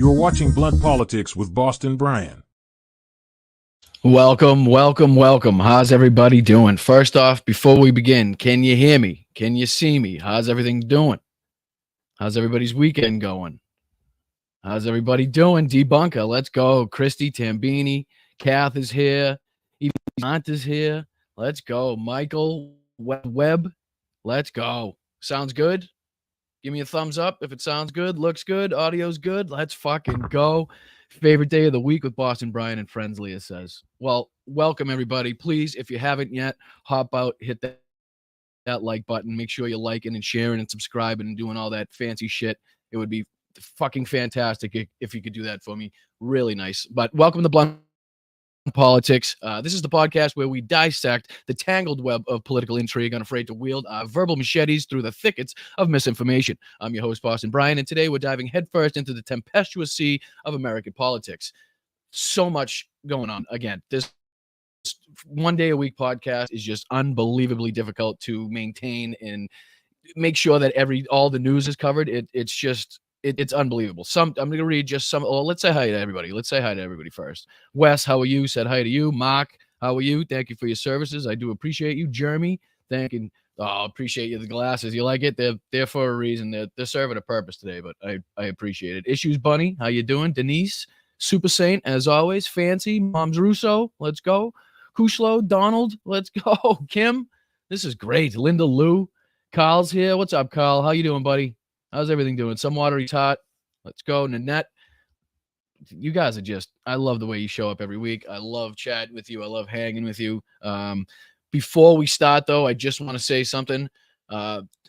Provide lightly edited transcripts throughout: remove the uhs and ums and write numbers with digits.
You're watching Blunt Politics with Boston Brian. Welcome. How's everybody doing? First off, before we begin, can you hear me? Can you see me? How's everything doing? How's everybody's weekend going? How's everybody doing? Debunker, let's go. Christy Tambini, Kath is here. Even Aunt is here. Let's go. Michael Webb, let's go. Sounds good? Give me a thumbs up if it sounds good, looks good, audio's good. Let's fucking go. Favorite day of the week with Boston Brian and friends, Leah says. Well, welcome everybody. Please, if you haven't yet, hop out, hit that like button. Make sure you're liking and sharing and subscribing and doing all that fancy shit. It would be fucking fantastic if you could do that for me. Really nice. But welcome to Blunt Politics. This is the podcast where we dissect the tangled web of political intrigue, unafraid to wield our verbal machetes through the thickets of misinformation. I'm your host, Boston Brian, and today we're diving headfirst into the tempestuous sea of American politics. So much going on. Again, this one day a week podcast is just unbelievably difficult to maintain and make sure that all the news is covered. It's unbelievable. I'm going to read just some. Oh, let's say hi to everybody. Let's say hi to everybody first. Wes, how are you? Said hi to you. Mark, how are you? Thank you for your services. I do appreciate you. Jeremy, thank you. Oh, appreciate you. The glasses. You like it? They're there for a reason. They're serving a purpose today, but I appreciate it. Issues Bunny, how you doing? Denise, Super Saint, as always. Fancy, Moms Russo, let's go. Kushlo, Donald, let's go. Kim, this is great. Linda Lou, Carl's here. What's up, Carl? How you doing, buddy? How's everything doing? Some watery tot. Let's go. Nanette. You guys are just, I love the way you show up every week. I love chatting with you. I love hanging with you. Before we start, though, I just want to say something.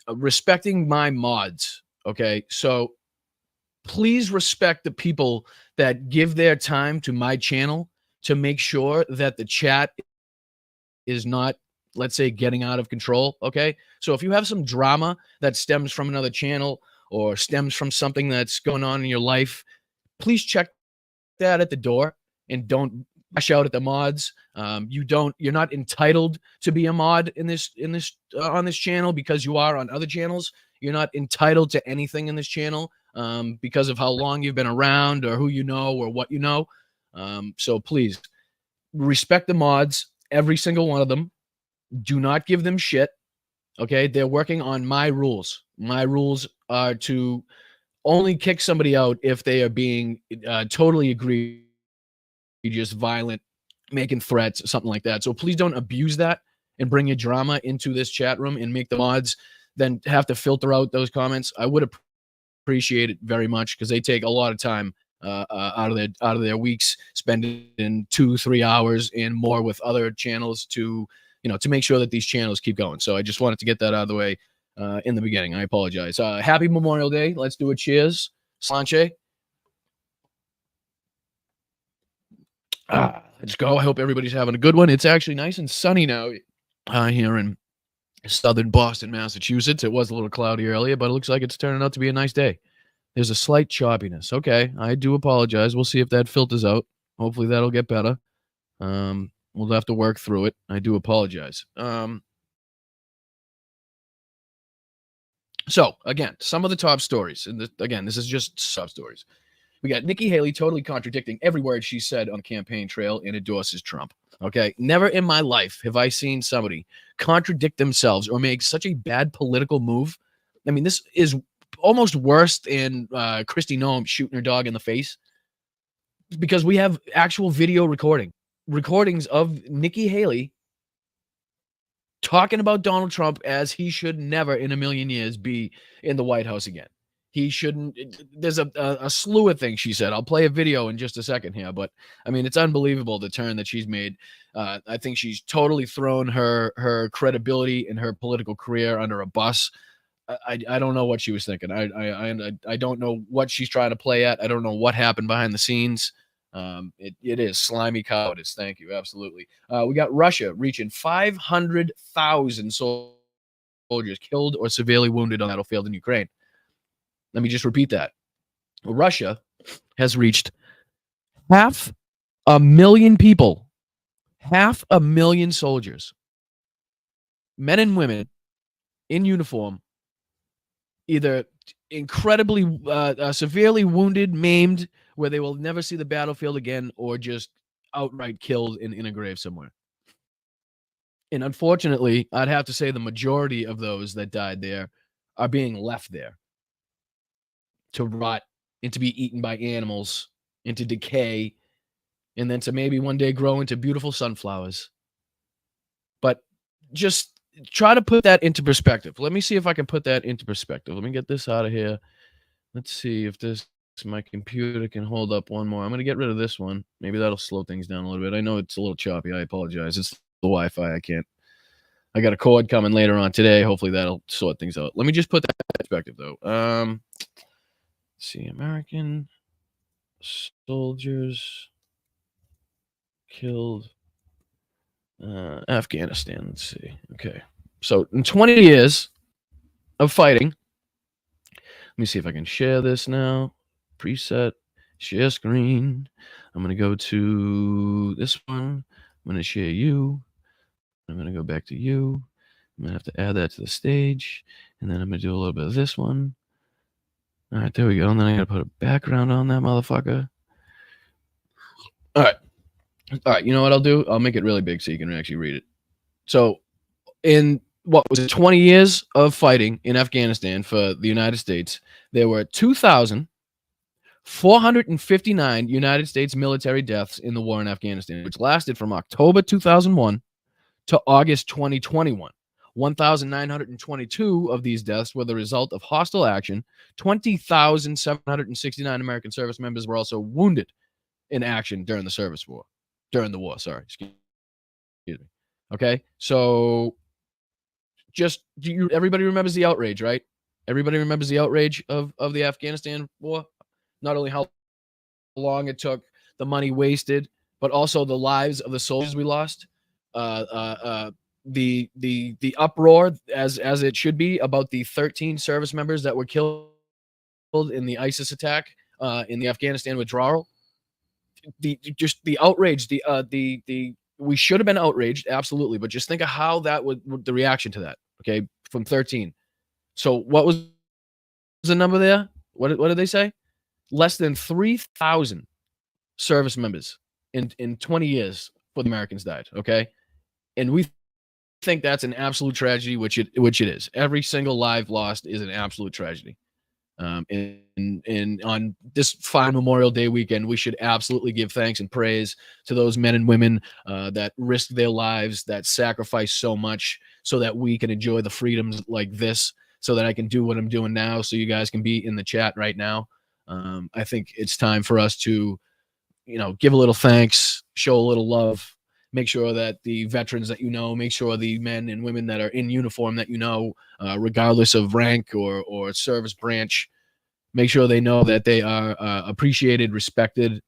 Respecting my mods, okay? So please respect the people that give their time to my channel to make sure that the chat is not, let's say, getting out of control, okay? So if you have some drama that stems from another channel or stems from something that's going on in your life, please check that at the door and don't rush out at the mods. You're not entitled to be a mod in this on this channel because you are on other channels. You're not entitled to anything in this channel because of how long you've been around or who you know or what you know. So please respect the mods, every single one of them. Do not give them shit. Okay, they're working on my rules. My rules are to only kick somebody out if they are being totally egregious, violent, making threats, something like that. So please don't abuse that and bring your drama into this chat room and make the mods then have to filter out those comments. I would appreciate it very much because they take a lot of time out of their weeks, spending 2-3 hours and more with other channels to make sure that these channels keep going. So I just wanted to get that out of the way in the beginning. I apologize. Happy Memorial Day. Let's do a cheers. Slanche. Let's go. I hope everybody's having a good one. It's actually nice and sunny now here in southern Boston, Massachusetts. It was a little cloudy earlier, but it looks like it's turning out to be a nice day. There's a slight choppiness. Okay, I do apologize. We'll see if that filters out. Hopefully that'll get better. We'll have to work through it. I do apologize. So, again, some of the top stories. And this is just sub-stories. We got Nikki Haley totally contradicting every word she said on the campaign trail and endorses Trump. Okay? Never in my life have I seen somebody contradict themselves or make such a bad political move. I mean, this is almost worse than Kristi Noem shooting her dog in the face because we have actual video recordings of Nikki Haley talking about Donald Trump as he should never in a million years be in the White House again. He shouldn't. There's a slew of things she said. I'll play a video in just a second here, but I mean, it's unbelievable the turn that she's made. I think she's totally thrown her credibility and her political career under a bus. I don't know what she was thinking. I don't know what she's trying to play at. I don't know what happened behind the scenes. It is slimy cowardice. Thank you. Absolutely. We got Russia reaching 500,000 soldiers killed or severely wounded on the battlefield in Ukraine. Let me just repeat that. Russia has reached 500,000 people, 500,000 soldiers, men and women in uniform, either incredibly severely wounded, maimed, where they will never see the battlefield again, or just outright killed in a grave somewhere. And unfortunately, I'd have to say the majority of those that died there are being left there to rot and to be eaten by animals and to decay, and then to maybe one day grow into beautiful sunflowers. But just try to put that into perspective. Let me see if I can put that into perspective. Let me get this out of here. Let's see if my computer can hold up one more. I'm going to get rid of this one. Maybe that'll slow things down a little bit. I know it's a little choppy. I apologize. It's the Wi-Fi. I got a cord coming later on today. Hopefully that'll sort things out. Let me just put that in perspective, though. Let's see. American soldiers killed Afghanistan. Let's see. Okay. So in 20 years of fighting, let me see if I can share this now. Preset, share screen. I'm going to go to this one. I'm going to share you. I'm going to go back to you. I'm going to have to add that to the stage. And then I'm going to do a little bit of this one. All right, there we go. And then I got to put a background on that motherfucker. All right, you know what I'll do? I'll make it really big so you can actually read it. So in, what was it, 20 years of fighting in Afghanistan for the United States, there were 2,459 United States military deaths in the war in Afghanistan, which lasted from October 2001 to August 2021. 1,922 of these deaths were the result of hostile action. 20,769 American service members were also wounded in action during the war. Excuse me. Okay, so everybody remembers the outrage, right? Everybody remembers the outrage of the Afghanistan war. Not only how long it took, the money wasted, but also the lives of the soldiers we lost. The uproar, as it should be, about the 13 service members that were killed in the ISIS attack in the Afghanistan withdrawal. The outrage, we should have been outraged, absolutely, but just think of how that would the reaction to that. Okay, from 13. So what was the number there? What did they say? Less than 3,000 service members in 20 years for the Americans died. Okay, and we think that's an absolute tragedy, which it is. Every single life lost is an absolute tragedy. And on this fine Memorial Day weekend, we should absolutely give thanks and praise to those men and women that risked their lives, that sacrificed so much so that we can enjoy the freedoms like this, so that I can do what I'm doing now, so you guys can be in the chat right now. I think it's time for us to, give a little thanks, show a little love, make sure that the veterans that make sure the men and women that are in uniform that regardless of rank or service branch, make sure they know that they are appreciated, respected,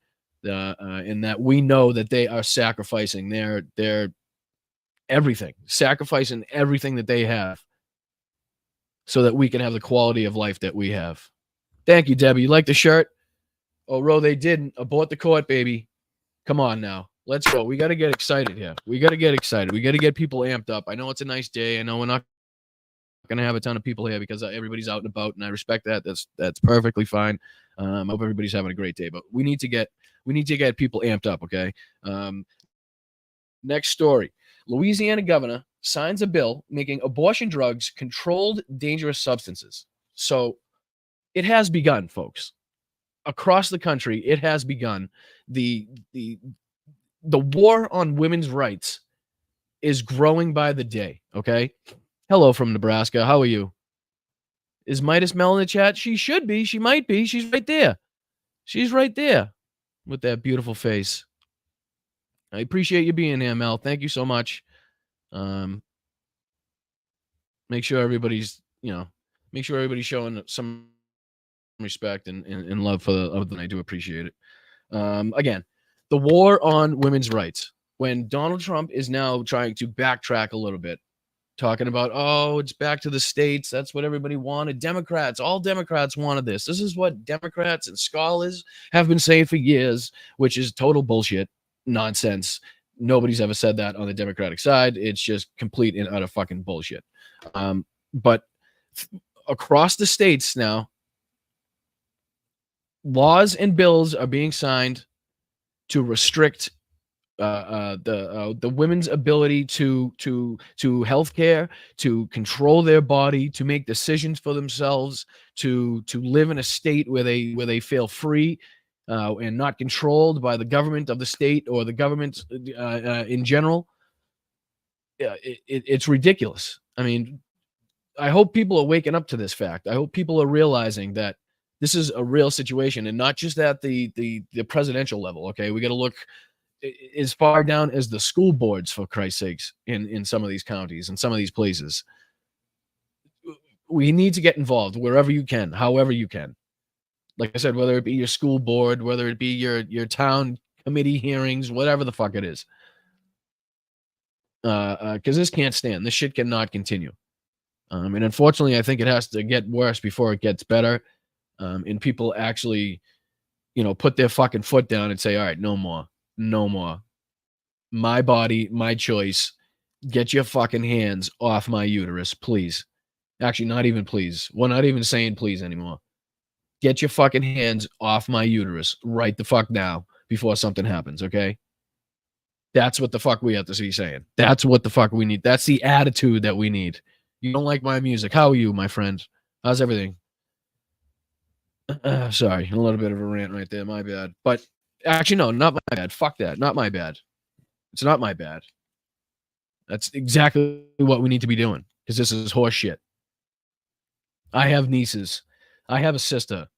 and that we know that they are sacrificing their everything, sacrificing everything that they have so that we can have the quality of life that we have. Thank you, Debbie. You like the shirt? Oh, Ro, they didn't. Abort the court, baby. Come on now. Let's go. We got to get excited here. We got to get excited. We got to get people amped up. I know it's a nice day. I know we're not going to have a ton of people here because everybody's out and about, and I respect that. That's perfectly fine. I hope everybody's having a great day, but we need to get people amped up. Okay. Next story. Louisiana governor signs a bill making abortion drugs controlled dangerous substances. So it has begun, folks. Across the country, it has begun. The war on women's rights is growing by the day, okay? Hello from Nebraska. How are you? Is Midas Mel in the chat? She should be. She might be. She's right there. She's right there with that beautiful face. I appreciate you being here, Mel. Thank you so much. Make sure everybody's showing some respect and love for the other. I do appreciate it. Again, the war on women's rights. When Donald Trump is now trying to backtrack a little bit, talking about, it's back to the states. That's what everybody wanted. All Democrats wanted this. This is what Democrats and scholars have been saying for years, which is total bullshit, nonsense. Nobody's ever said that on the Democratic side. It's just complete and utter fucking bullshit. But across the states now, laws and bills are being signed to restrict the women's ability to healthcare, to control their body, to make decisions for themselves, to live in a state where they feel free and not controlled by the government of the state or the government in general. It's ridiculous. I mean, I hope people are waking up to this fact. I hope people are realizing that this is a real situation, and not just at the presidential level. Okay, we got to look as far down as the school boards, for Christ's sakes, in some of these counties and some of these places. We need to get involved wherever you can, however you can. Like I said, whether it be your school board, whether it be your town committee hearings, whatever the fuck it is. Because this can't stand. This shit cannot continue. And unfortunately, I think it has to get worse before it gets better. And people actually, put their fucking foot down and say, all right, no more. No more. My body, my choice. Get your fucking hands off my uterus, please. Actually, not even please. We're not even saying please anymore. Get your fucking hands off my uterus right the fuck now before something happens, okay? That's what the fuck we have to be saying. That's what the fuck we need. That's the attitude that we need. You don't like my music. How are you, my friend? How's everything? Sorry, a little bit of a rant right there. My bad. But actually, no, not my bad. Fuck that. Not my bad. It's not my bad. That's exactly what we need to be doing, because this is horse shit. I have nieces. I have a sister.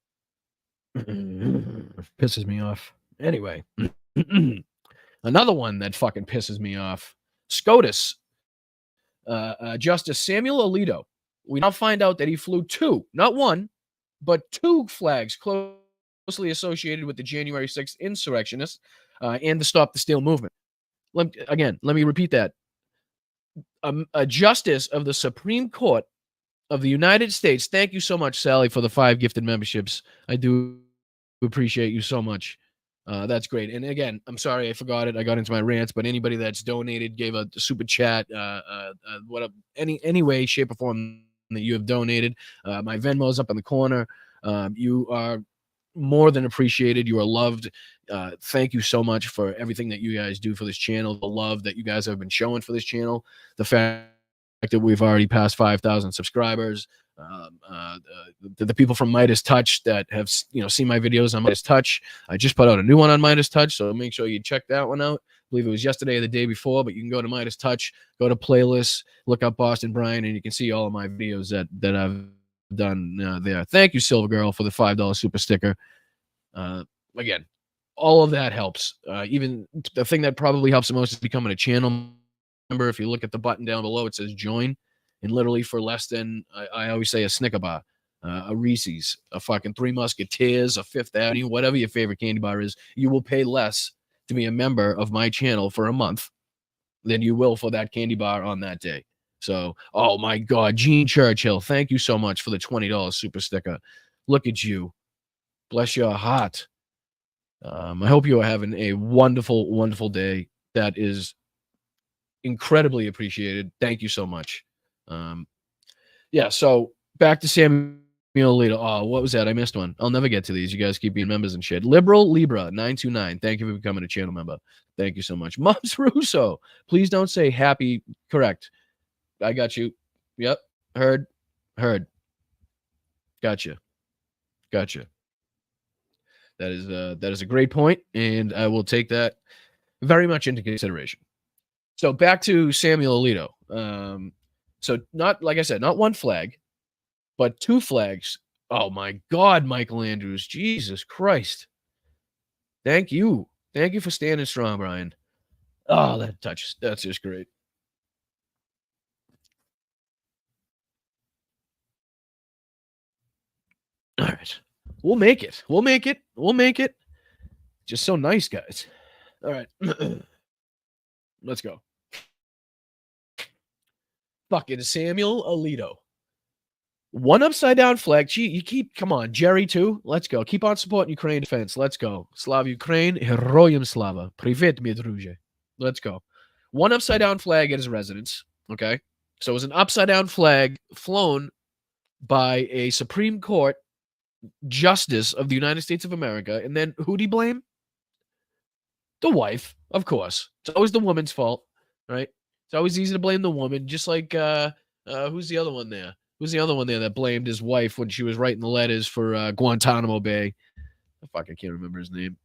Pisses me off. Anyway. Another one that fucking pisses me off. SCOTUS. Justice Samuel Alito. We now find out that he flew two, not one, but two flags closely associated with the January 6th insurrectionists and the Stop the Steal movement. Let me repeat that. A justice of the Supreme Court of the United States. Thank you so much, Sally, for the 5 gifted memberships. I do appreciate you so much. That's great. And again, I'm sorry I forgot it. I got into my rants, but anybody that's donated, gave a super chat, any way, shape, or form that you have donated, my Venmo's up in the corner. You are more than appreciated. You are loved. Thank you so much for everything that you guys do for this channel, the love that you guys have been showing for this channel, the fact that we've already passed 5,000 subscribers. The people from Midas Touch that have seen my videos on Midas Touch. I just put out a new one on Midas Touch, so make sure you check that one out. I believe it was yesterday or the day before, but you can go to Midas Touch, go to playlists, look up Boston Brian, and you can see all of my videos that I've done there. Thank you, Silver Girl, for the $5 super sticker. Again, all of that helps. Even the thing that probably helps the most is becoming a channel member. If you look at the button down below, it says join. And literally for less than, I always say, a Snicker bar, a Reese's, a fucking Three Musketeers, a Fifth Avenue, whatever your favorite candy bar is, you will pay less to be a member of my channel for a month than you will for that candy bar on that day. So, oh my God, Gene Churchill, thank you so much for the $20 super sticker. Look at you. Bless your heart. I hope you are having a wonderful, wonderful day. That is incredibly appreciated. Thank you so much. So back to Samuel Alito. Oh, what was that? I missed one. I'll never get to these. You guys keep being members and shit. Liberal Libra 929. Thank you for becoming a channel member. Thank you so much. Mums Russo. Please don't say happy. Correct. I got you. Yep. Heard. Gotcha. That is a great point, and I will take that very much into consideration. So back to Samuel Alito. So not, like I said, not one flag, but 2 flags. Oh my God, Michael Andrews. Jesus Christ. Thank you. Thank you for standing strong, Brian. Oh, that's just great. All right. We'll make it. Just so nice, guys. All right. Let's go. Fucking Samuel Alito. 1 upside down flag. Gee, come on, Jerry too. Let's go. Keep on supporting Ukraine defense. Let's go. Slava Ukraine, Heroyam Slava. Privet, mi druže. Let's go. 1 upside down flag at his residence. Okay. So it was an upside down flag flown by a Supreme Court justice of the United States of America. And then who do you blame? The wife, of course. It's always the woman's fault, right? It's always easy to blame the woman, just like who's the other one there? Who's the other one there that blamed his wife when she was writing the letters for Guantanamo Bay? Fuck, I can't remember his name.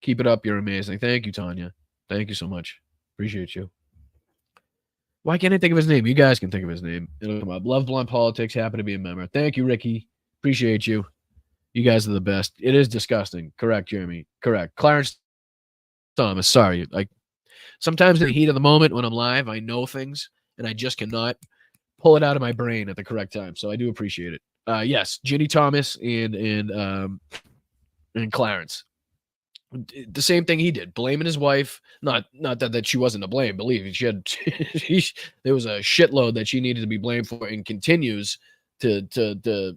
Keep it up. You're amazing. Thank you, Tanya. Thank you so much. Appreciate you. Why can't I think of his name? You guys can think of his name. It'll come up. Love Blonde Politics. Happen to be a member. Thank you, Ricky. Appreciate you. You guys are the best. It is disgusting. Correct, Jeremy. Correct. Clarence Thomas. Sorry. Like sometimes in the heat of the moment when I'm live, I know things and I just cannot pull it out of my brain at the correct time. So I do appreciate it. Yes, Ginny Thomas and Clarence. The same thing he did, blaming his wife. Not that she wasn't to blame. Believe me, she had there was a shitload that she needed to be blamed for, and continues to.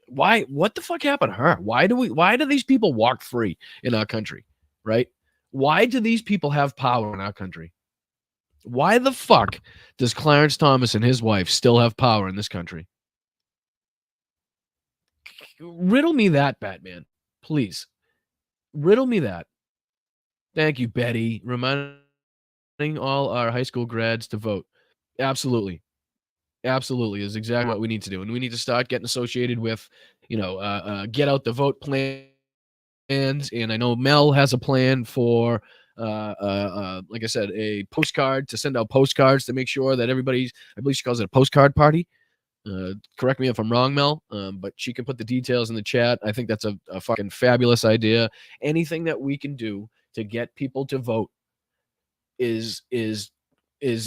Why? What the fuck happened to her? Why do these people walk free in our country? Right? Why do these people have power in our country? Why the fuck does Clarence Thomas and his wife still have power in this country? Riddle me that, Batman, please. Riddle me that. Thank you, Betty. Reminding all our high school grads to vote. Absolutely. Absolutely is exactly what we need to do. And we need to start getting associated with, get out the vote plans. And I know Mel has a plan for, like I said, a postcard to send out postcards to make sure that everybody's, I believe she calls it a postcard party. Correct me if I'm wrong, Mel, but she can put the details in the chat. I think that's a fucking fabulous idea. Anything that we can do to get people to vote is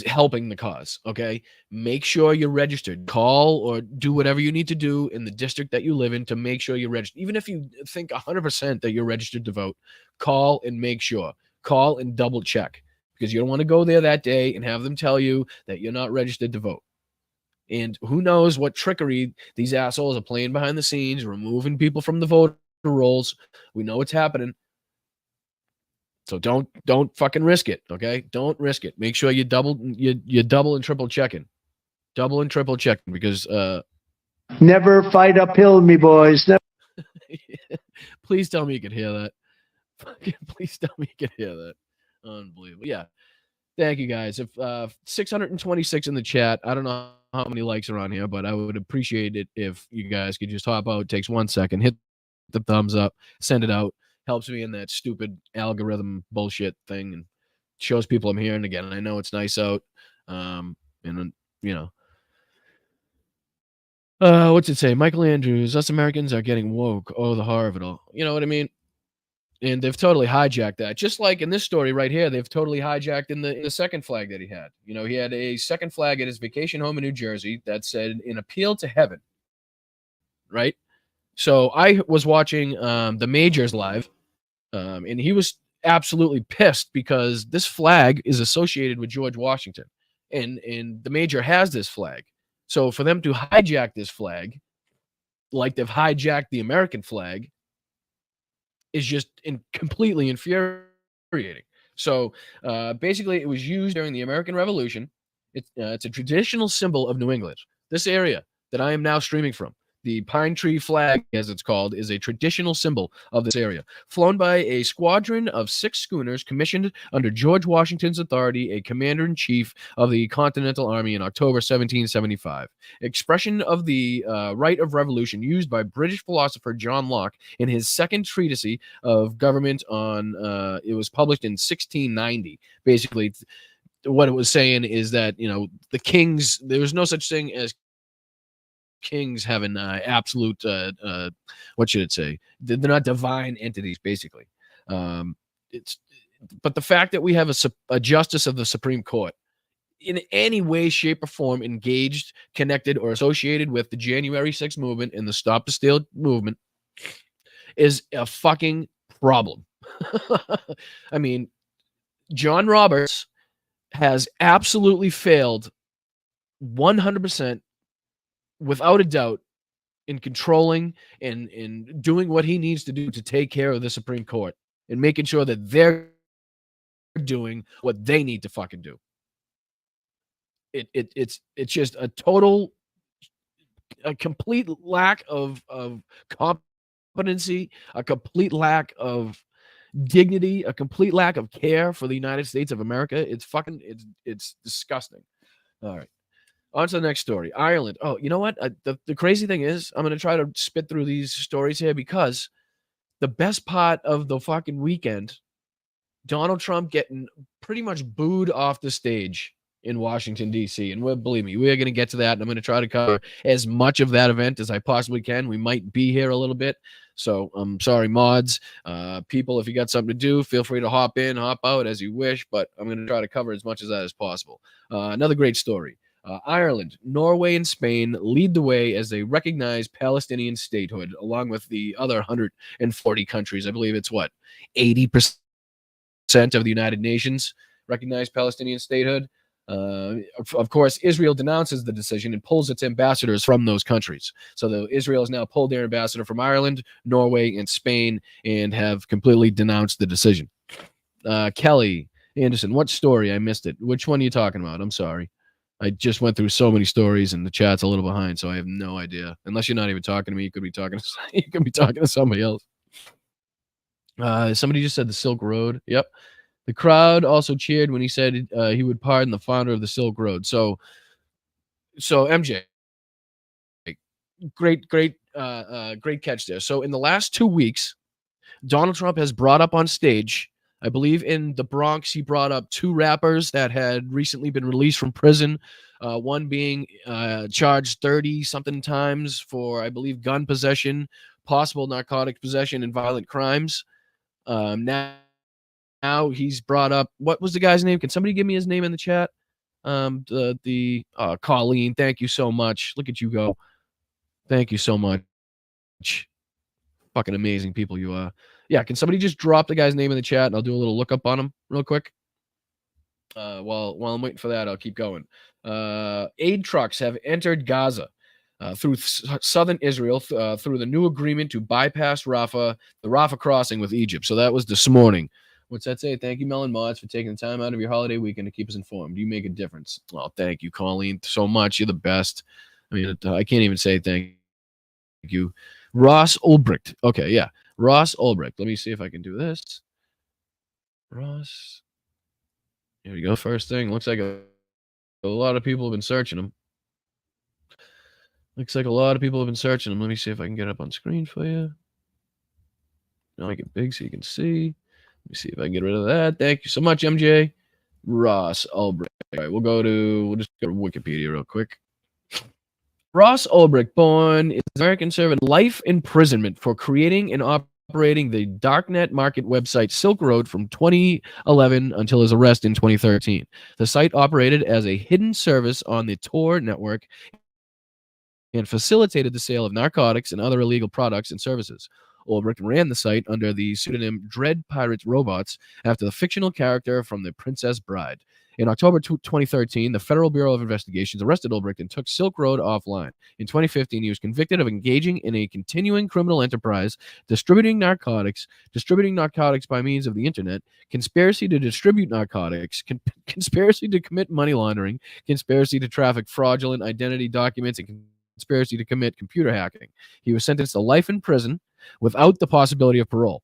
helping the cause. Okay, make sure you're registered. Call or do whatever you need to do in the district that you live in to make sure you're registered. Even if you think 100% that you're registered to vote, call and make sure. Call and double check, because you don't want to go there that day and have them tell you that you're not registered to vote. And who knows what trickery these assholes are playing behind the scenes, removing people from the voter rolls. We know it's happening. So don't fucking risk it, okay? Don't risk it. Make sure you double and triple checking. Double and triple checking, because never fight uphill, me boys. Never. Please tell me you can hear that. Please tell me you can hear that. Unbelievable. Yeah. Thank you, guys. If 626 in the chat, I don't know how many likes are on here, but I would appreciate it if you guys could just hop out. It takes 1 second, hit the thumbs up, send it out. Helps me in that stupid algorithm bullshit thing, and shows people I'm here. And again, I know it's nice out. And what's it say? Michael Andrews, us Americans are getting woke. Oh, the horror of it all. You know what I mean? And they've totally hijacked that. Just like in this story right here, they've totally hijacked in the second flag that he had. He had a second flag at his vacation home in New Jersey that said "An appeal to heaven." Right? So I was watching the Majors live, and he was absolutely pissed because this flag is associated with George Washington, and the Major has this flag. So for them to hijack this flag, like they've hijacked the American flag, is just completely infuriating. So basically, it was used during the American Revolution. It's a traditional symbol of New England. This area that I am now streaming from, the pine tree flag, as it's called, is a traditional symbol of this area. Flown by a squadron of 6 schooners commissioned under George Washington's authority, a commander-in-chief of the Continental Army in October 1775. Expression of the right of revolution used by British philosopher John Locke in his second treatise of government on, it was published in 1690. Basically, what it was saying is that, the kings, there was no such thing as kings having absolute what should it say, they're not divine entities, basically. But the fact that we have a justice of the Supreme Court in any way, shape, or form engaged, connected, or associated with the January 6th movement and the Stop the Steal movement is a fucking problem. I mean, John Roberts has absolutely failed 100%, without a doubt, in controlling and in doing what he needs to do to take care of the Supreme Court and making sure that they're doing what they need to fucking do. It's just a total a complete lack of competency, a complete lack of dignity, a complete lack of care for the United States of America. It's disgusting. All right. On to the next story. Ireland. Oh, you know what? The crazy thing is, I'm going to try to spit through these stories here because the best part of the fucking weekend, Donald Trump getting pretty much booed off the stage in Washington, D.C. And believe me, we are going to get to that. And I'm going to try to cover as much of that event as I possibly can. We might be here a little bit. So I'm sorry, mods. People, if you got something to do, feel free to hop in, hop out as you wish. But I'm going to try to cover as much of that as possible. Another great story. Ireland, Norway, and Spain lead the way as they recognize Palestinian statehood, along with the other 140 countries. I believe it's 80% of the United Nations recognize Palestinian statehood. Of course, Israel denounces the decision and pulls its ambassadors from those countries. So Israel has now pulled their ambassador from Ireland, Norway, and Spain, and have completely denounced the decision. Kelly Anderson, what story? I missed it. Which one are you talking about? I'm sorry. I just went through so many stories, and the chat's a little behind, so I have no idea. Unless you're not even talking to me, you could be talking to somebody else. Somebody just said the Silk Road. Yep. The crowd also cheered when he said he would pardon the founder of the Silk Road. So MJ, great catch there. So in the last 2 weeks, Donald Trump has brought up on stage, I believe in the Bronx, he brought up 2 rappers that had recently been released from prison. One being charged 30-something times for, I believe, gun possession, possible narcotics possession, and violent crimes. Now he's brought up, what was the guy's name? Can somebody give me his name in the chat? Colleen, thank you so much. Look at you go. Thank you so much. Fucking amazing people you are. Yeah, can somebody just drop the guy's name in the chat and I'll do a little lookup on him real quick? While I'm waiting for that, I'll keep going. Aid trucks have entered Gaza through southern Israel through the new agreement to bypass the Rafah crossing with Egypt. So that was this morning. What's that say? Thank you, Melon Mods, for taking the time out of your holiday weekend to keep us informed. You make a difference. Oh, thank you, Colleen, so much. You're the best. I mean, I can't even say thank you. Ross Ulbricht. Okay, yeah. Ross Ulbricht. Let me see if I can do this. Ross. Here we go. First thing. Looks like a lot of people have been searching him. Looks like a lot of people have been searching him. Let me see if I can get it up on screen for you. I'll make it big so you can see. Let me see if I can get rid of that. Thank you so much, MJ. Ross Ulbricht. All right, we'll just go to Wikipedia real quick. Ross Ulbricht, born is American, servant life imprisonment for creating and operating the darknet market website Silk Road from 2011 until his arrest in 2013. The site operated as a hidden service on the Tor network and facilitated the sale of narcotics and other illegal products and services. Ulbricht ran the site under the pseudonym Dread Pirate Robots after the fictional character from The Princess Bride. In October 2013, the Federal Bureau of Investigations arrested Ulbricht and took Silk Road offline. In 2015, he was convicted of engaging in a continuing criminal enterprise, distributing narcotics by means of the internet, conspiracy to distribute narcotics, conspiracy to commit money laundering, conspiracy to traffic fraudulent identity documents, and conspiracy to commit computer hacking. He was sentenced to life in prison without the possibility of parole.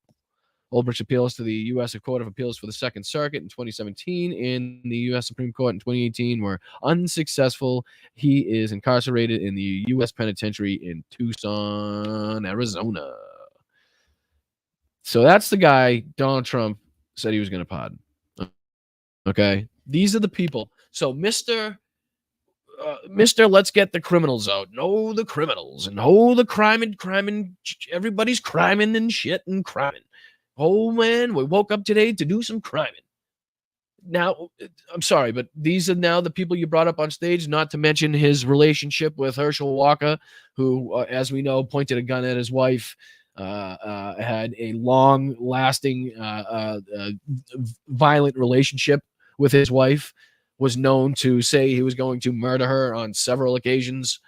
Ulbricht's appeals to the U.S. Court of Appeals for the Second Circuit in 2017 and the U.S. Supreme Court in 2018 were unsuccessful. He is incarcerated in the U.S. Penitentiary in Tucson, Arizona. So that's the guy Donald Trump said he was going to pardon. Okay? These are the people. So Mr. Let's get the criminals out. No, the criminals. And the crime and everybody's criming and shit and criming. Oh, man, we woke up today to do some criming. Now, I'm sorry, but these are now the people you brought up on stage, not to mention his relationship with Herschel Walker, who, as we know, pointed a gun at his wife, had a long-lasting violent relationship with his wife, was known to say he was going to murder her on several occasions.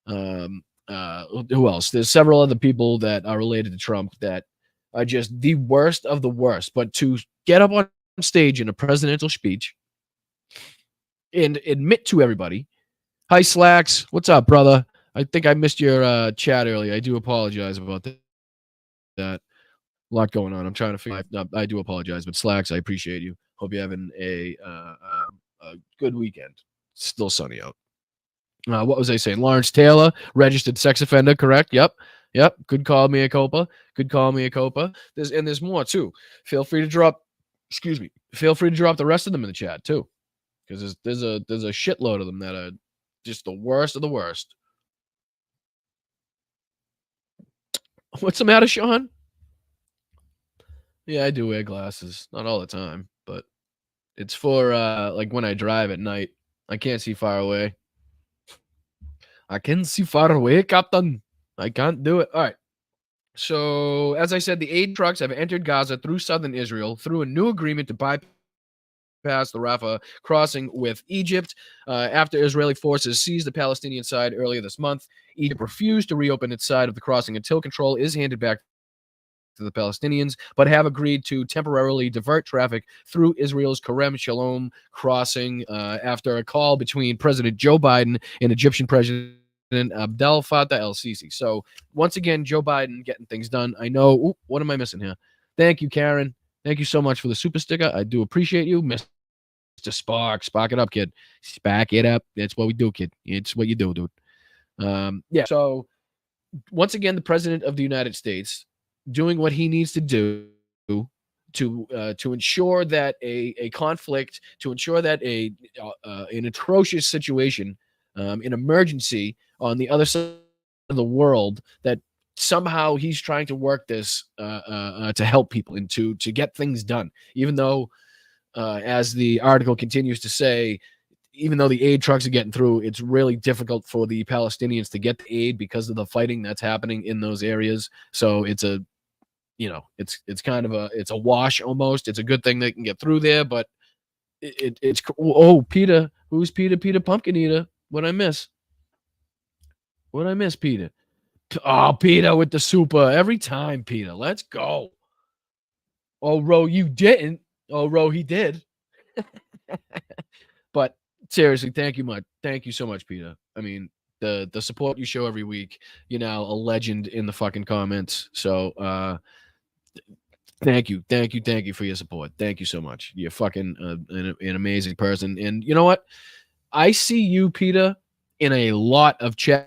Who else? There's several other people that are related to Trump that are just the worst of the worst. But to get up on stage in a presidential speech and admit to everybody, hi Slacks, what's up, brother? I think I missed your chat earlier. I do apologize about that. A lot going on. I'm trying to figure. I do apologize, but Slacks, I appreciate you. Hope you're having a good weekend. Still sunny out. What was I saying? Lawrence Taylor, registered sex offender, correct? Yep. Good call, mea culpa. Good call, mea culpa. There's more too. Feel free to drop. Excuse me. Feel free to drop the rest of them in the chat too, because there's a shitload of them that are just the worst of the worst. What's the matter, Sean? Yeah, I do wear glasses. Not all the time, but it's for like when I drive at night. I can't see far away. I can see far away, Captain. I can't do it. All right. So, as I said, the aid trucks have entered Gaza through southern Israel through a new agreement to bypass the Rafah crossing with Egypt. After Israeli forces seized the Palestinian side earlier this month, Egypt refused to reopen its side of the crossing until control is handed back to the Palestinians, but have agreed to temporarily divert traffic through Israel's Kerem Shalom crossing after a call between President Joe Biden and Egyptian President Abdel Fattah el-Sisi. So once again, Joe Biden getting things done. I know. Ooh, what am I missing here? Thank you, Karen. Thank you so much for the super sticker. I do appreciate you, Mr. Spark. Spark it up, kid. Spark it up. That's what we do, kid. It's what you do, dude. Yeah. So once again, the President of the United States doing what he needs to do to ensure that a conflict, to ensure that an atrocious situation, an emergency on the other side of the world, that somehow he's trying to work this to help people and to get things done, even though, as the article continues to say, even though the aid trucks are getting through, it's really difficult for the Palestinians to get the aid because of the fighting that's happening in those areas. So it's a, it's kind of it's a wash almost. It's a good thing they can get through there, but it's Peter. Who's Peter? Peter Pumpkin Eater. What I miss, Peter? Oh, Peter with the super every time, Peter. Let's go. Oh, Ro, you didn't. Oh, Ro, he did. But seriously, thank you so much, Peter. I mean, the support you show every week, you're now a legend in the fucking comments. So thank you for your support. Thank you so much. You're fucking an amazing person. And you know what? I see you, Peter, in a lot of chats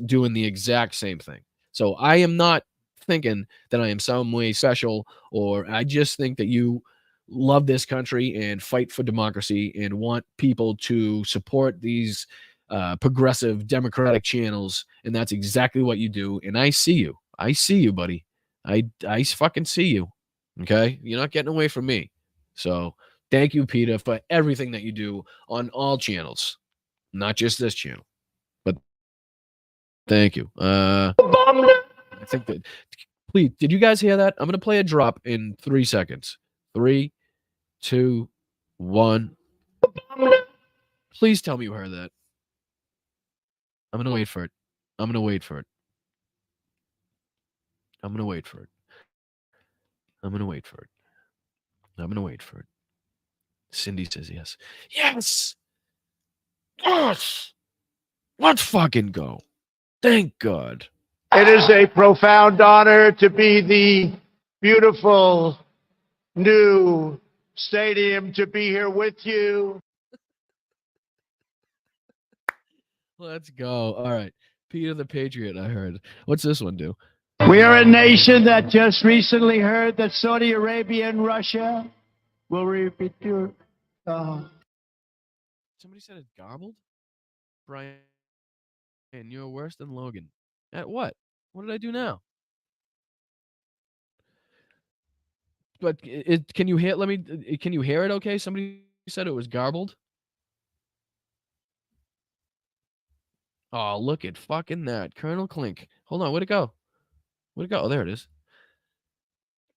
doing the exact same thing. So I am not thinking that I am some way special, or I just think that you love this country and fight for democracy and want people to support these progressive democratic channels. And that's exactly what you do. And I see you. Buddy. I fucking see you. Okay. You're not getting away from me. So thank you, Peter, for everything that you do on all channels, not just this channel, but thank you. I think that, please, did you guys hear that? I'm going to play a drop in 3 seconds. 3, 2, 1. Please tell me you heard that. I'm going to wait for it. I'm going to wait for it. I'm going to wait for it. I'm going to wait for it. I'm going to wait for it. Cindy says yes. Yes! Yes! Let's fucking go. Thank God. It is a profound honor to be the beautiful new stadium, to be here with you. Let's go. All right. Peter the Patriot, I heard. What's this one do? We are a nation that just recently heard that Saudi Arabia and Russia will repeat your. Somebody said it's garbled? Brian, you're worse than Logan. At what? What did I do now? But can you hear? Can you hear it okay? Somebody said it was garbled. Oh, look at fucking that. Colonel Clink. Hold on. Where'd it go? Oh, there it is.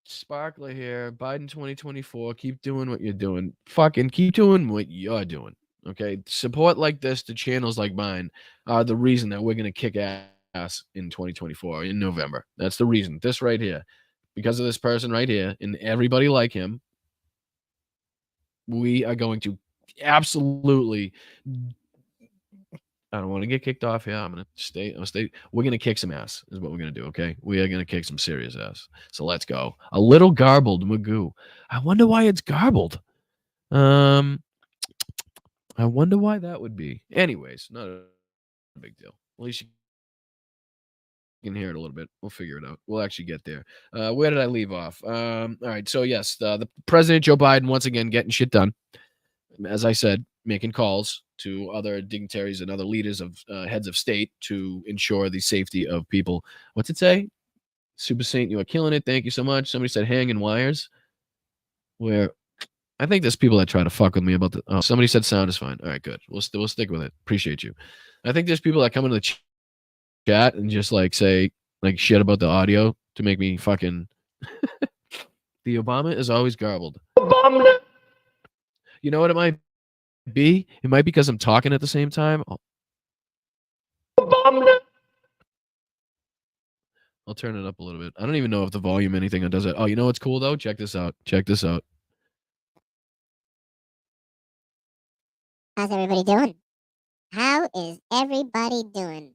Sparkler here. Biden 2024. Keep doing what you're doing. Fucking keep doing what you're doing. Okay. Support like this to channels like mine are the reason that we're going to kick ass in 2024 in November. That's the reason. This right here. Because of this person right here and everybody like him, we are going to absolutely I don't want to get kicked off here. I'm gonna stay. We're gonna kick some ass, is what we're gonna do. Okay, we are gonna kick some serious ass. So let's go. A little garbled, Magoo. I wonder why it's garbled. I wonder why that would be. Anyways, not a big deal. At least you can hear it a little bit. We'll figure it out. We'll actually get there. Where did I leave off? All right. So yes, the President Joe Biden once again getting shit done. As I said, making calls to other dignitaries and other leaders of heads of state to ensure the safety of people. What's it say? Super Saint, you are killing it. Thank you so much. Somebody said hanging wires. Where I think there's people that try to fuck with me about the. Oh, somebody said sound is fine. All right, good. We'll stick with it. Appreciate you. I think there's people that come into the chat and just like say like shit about the audio to make me fucking. The Obama is always garbled. Obama. You know what it might be? It might be because I'm talking at the same time. Obama. I'll turn it up a little bit. I don't even know if the volume anything does it. Oh, you know what's cool though? Check this out. Check this out. How's everybody doing? How is everybody doing?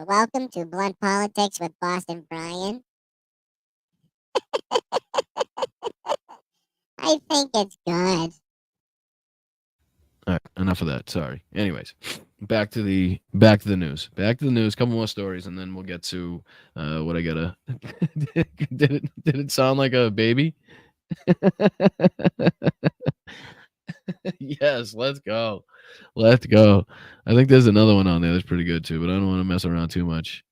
Welcome to Blunt Politics with Boston Brian. I think it's good. All right, enough of that. Sorry. Anyways, back to the news. Back to the news. Couple more stories, and then we'll get to what I gotta. Did it sound like a baby? Yes, let's go. Let's go. I think there's another one on there that's pretty good too, but I don't want to mess around too much.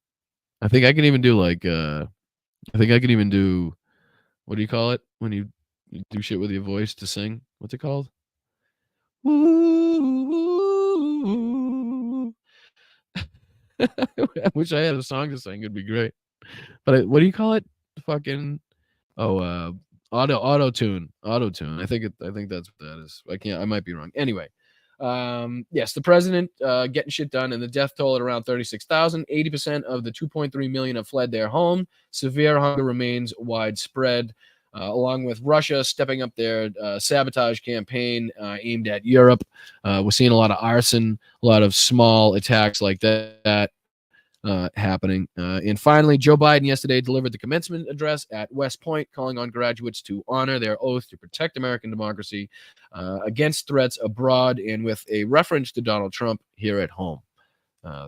I think I can even do like I think I can even do what do you call it when you do shit with your voice to sing? What's it called? I wish I had a song to sing. It'd be great. But what do you call it? Fucking auto tune. I think that's what that is. I might be wrong. Anyway, yes, the president getting shit done, and the death toll at around 36,000. 80% of the 2.3 million have fled their home. Severe hunger remains widespread. Along with Russia stepping up their sabotage campaign aimed at Europe. We're seeing a lot of arson, a lot of small attacks like that happening. And finally, Joe Biden yesterday delivered the commencement address at West Point, calling on graduates to honor their oath to protect American democracy against threats abroad and with a reference to Donald Trump here at home.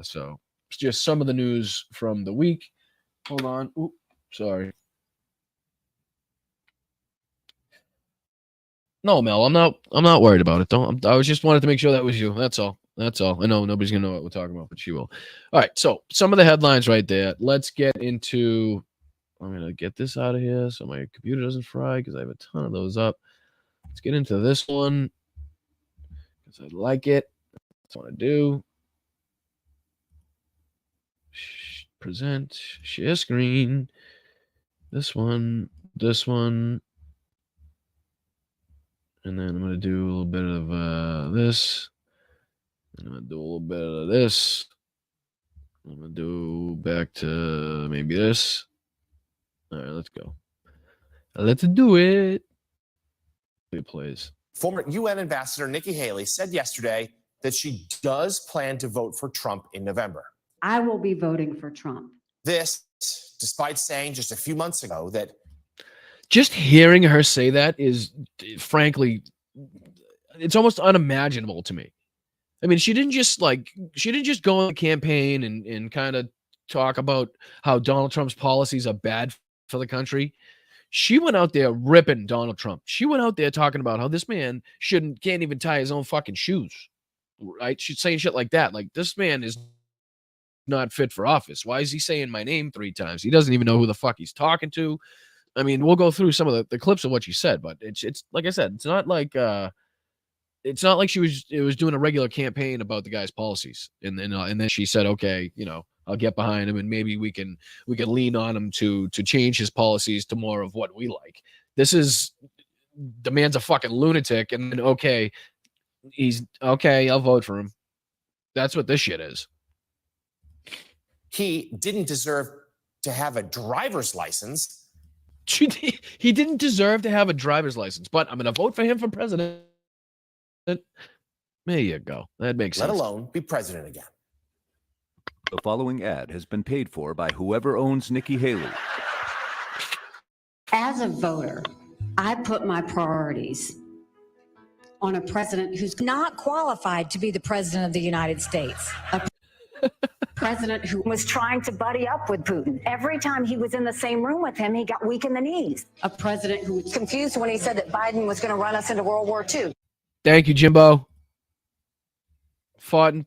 So it's just some of the news from the week. Hold on. Ooh, sorry. No, Mel, I'm not worried about it. I was just wanted to make sure that was you. That's all. I know nobody's gonna know what we're talking about, but she will. All right, so some of the headlines right there. Let's get into. I'm gonna get this out of here so my computer doesn't fry because I have a ton of those up. Let's get into this one because I like it. That's what I do. Present, share screen. This one. And then I'm going to do a little bit of this. And I'm going to do a little bit of this. I'm going to do back to maybe this. All right, let's go. Let's do it. It plays. Former UN Ambassador Nikki Haley said yesterday that she does plan to vote for Trump in November. I will be voting for Trump. This, despite saying just a few months ago that just hearing her say that is, frankly, it's almost unimaginable to me. I mean, she didn't just go on the campaign and kind of talk about how Donald Trump's policies are bad for the country. She went out there ripping Donald Trump. She went out there talking about how this man can't even tie his own fucking shoes. Right? She's saying shit like that. Like, this man is not fit for office. Why is he saying my name 3 times? He doesn't even know who the fuck he's talking to. I mean, we'll go through some of the clips of what she said, but it's like I said, it's not like she was doing a regular campaign about the guy's policies, and then she said, okay, I'll get behind him, and maybe we can lean on him to change his policies to more of what we like. This is the man's a fucking lunatic, and then okay, he's okay, I'll vote for him. That's what this shit is. he didn't deserve to have a driver's license. He didn't deserve to have a driver's license, but I'm going to vote for him for president. There you go. That makes let sense. alone be president again. The following ad has been paid for by whoever owns Nikki Haley. As a voter, I put my priorities on a president who's not qualified to be the president of the United States. a president who Was trying to buddy up with Putin. Every time he was in the same room with him, he got weak in the knees. a president who was Confused when he said that Biden was going to run us into World War II. Thank you, Jimbo.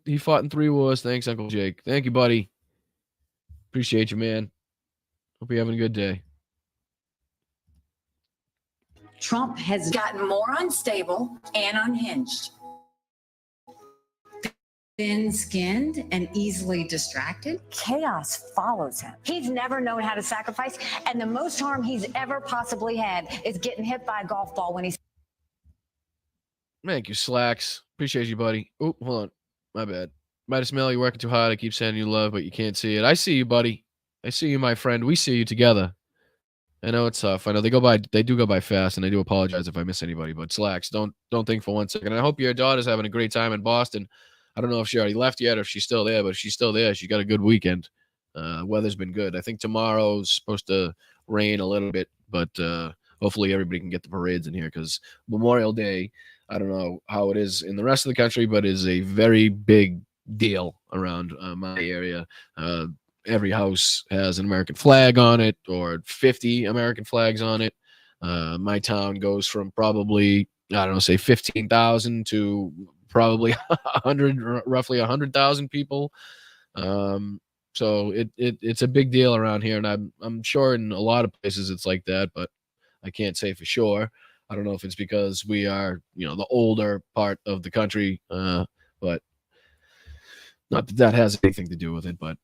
He fought in 3 wars. Thanks, Uncle Jake. Thank you, buddy. Appreciate you, man. Hope you're having a good day. Trump has Gotten more unstable and unhinged. thin-skinned and easily distracted. Chaos follows him. He's never known how to sacrifice, and the most harm he's ever possibly had is getting hit by a golf ball when he's. Thank you, Slacks. Appreciate you, buddy. Oh, hold on. My bad. Might have smell you working too hard. I keep sending you love, but you can't see it. I see you, buddy. I see you, my friend. We see you together. I know it's tough. I know they do go by fast, and I do apologize if I miss anybody. But Slacks, don't think for 1 second. I hope your daughter's having a great time in Boston. I don't know if she already left yet or if she's still there, but if she's still there, she got a good weekend. Weather's been good. I think tomorrow's supposed to rain a little bit, but hopefully everybody can get the parades in here because Memorial Day, I don't know how it is in the rest of the country, but is a very big deal around my area. Every house has an American flag on it or 50 American flags on it. My town goes from probably, I don't know, say 15,000 to probably 100, roughly 100,000 people. So it's a big deal around here, and I'm sure in a lot of places it's like that, but I can't say for sure. I don't know if it's because we are, the older part of the country, but not that has anything to do with it, but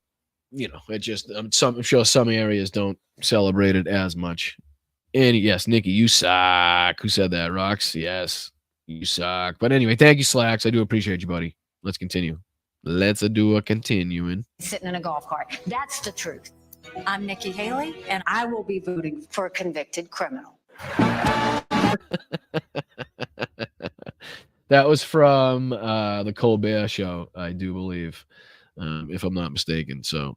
it just, I'm sure some areas don't celebrate it as much. And yes, Nikki, you suck. Who said that? Rox? Yes, you suck. But anyway, thank you, Slacks. I do appreciate you, buddy. Let's continue. Let's do a continuing. Sitting in a golf cart. That's the truth. I'm Nikki Haley, and I will be voting For a convicted criminal. That was from the Colbert Show, I do believe, if I'm not mistaken. So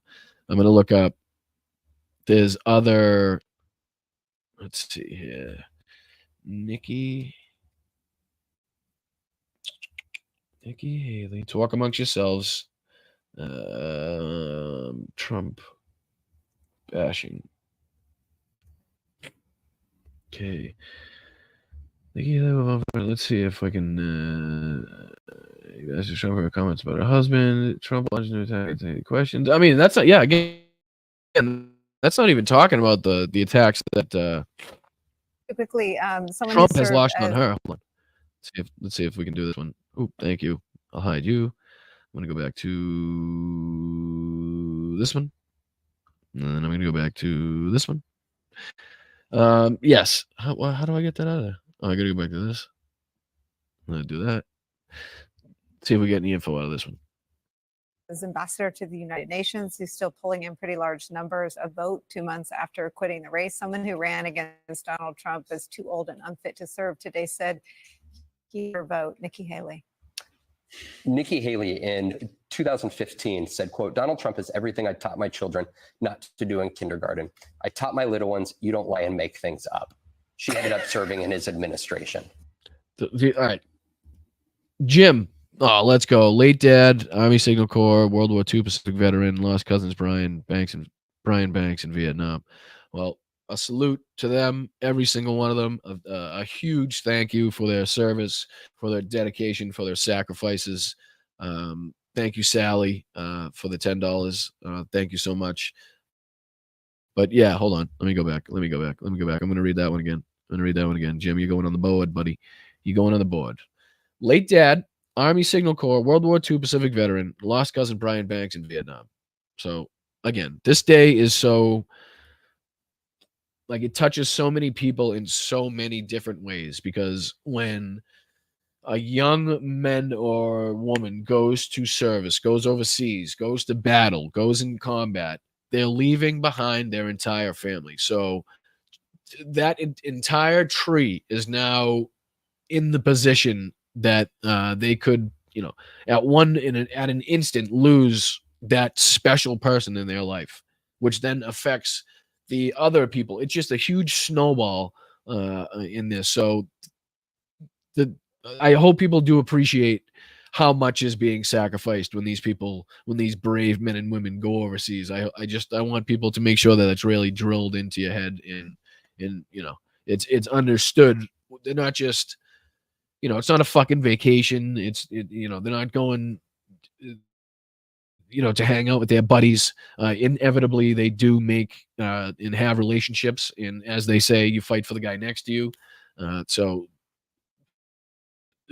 I'm going to look up. There's other. Let's see here. Nikki Haley. Talk amongst yourselves. Trump bashing. Okay. Nikki Haley. Let's see if I can. You guys are showing her comments about her husband. Trump launching an attack. Any questions? I mean, that's not. Yeah, again, that's not even talking about the attacks that. Typically, someone Trump who has served launched on as- her. Hold on. Let's see if we can do this one. Oh, thank you. I'll hide you. I'm gonna go back to this one, and then I'm gonna go back to this one. Yes. How do I get that out of there? Oh, I gotta go back to this. I'm gonna do that. See if we get any info out of this one. as ambassador to the United Nations, who's still pulling in pretty large numbers, a vote 2 months after quitting the race. Someone who ran against Donald Trump as too old and unfit to serve today said he would vote. Nikki Haley. Nikki Haley in 2015 said, quote, Donald Trump is everything I taught my children not to do in kindergarten. I taught my little ones, you don't lie and make things up. She ended up serving in his administration. All right. Jim. Oh, let's go. Late dad, Army Signal Corps, World War II Pacific veteran, lost cousins Brian Banks in Vietnam. Well, a salute to them, every single one of them. A huge thank you for their service, for their dedication, for their sacrifices. Thank you, Sally, for the $10. Thank you so much. But yeah, hold on. Let me go back. I'm going to read that one again. Jim, you're going on the board, buddy. You're going on the board. Late dad, Army Signal Corps, World War II Pacific veteran, lost cousin Brian Banks in Vietnam. So again, this day is so, like, it touches so many people in so many different ways, because when a young man or woman goes to service, goes overseas, goes to battle, goes in combat, they're leaving behind their entire family. So that entire tree is now in the position that they could, at an instant lose that special person in their life, which then affects the other people. It's just a huge snowball in this. So I hope people do appreciate how much is being sacrificed when these brave men and women go overseas. I want people to make sure that it's really drilled into your head, and it's understood. They're not just, it's not a fucking vacation. They're not going, to hang out with their buddies. Inevitably, they do make and have relationships, and as they say, you fight for the guy next to you.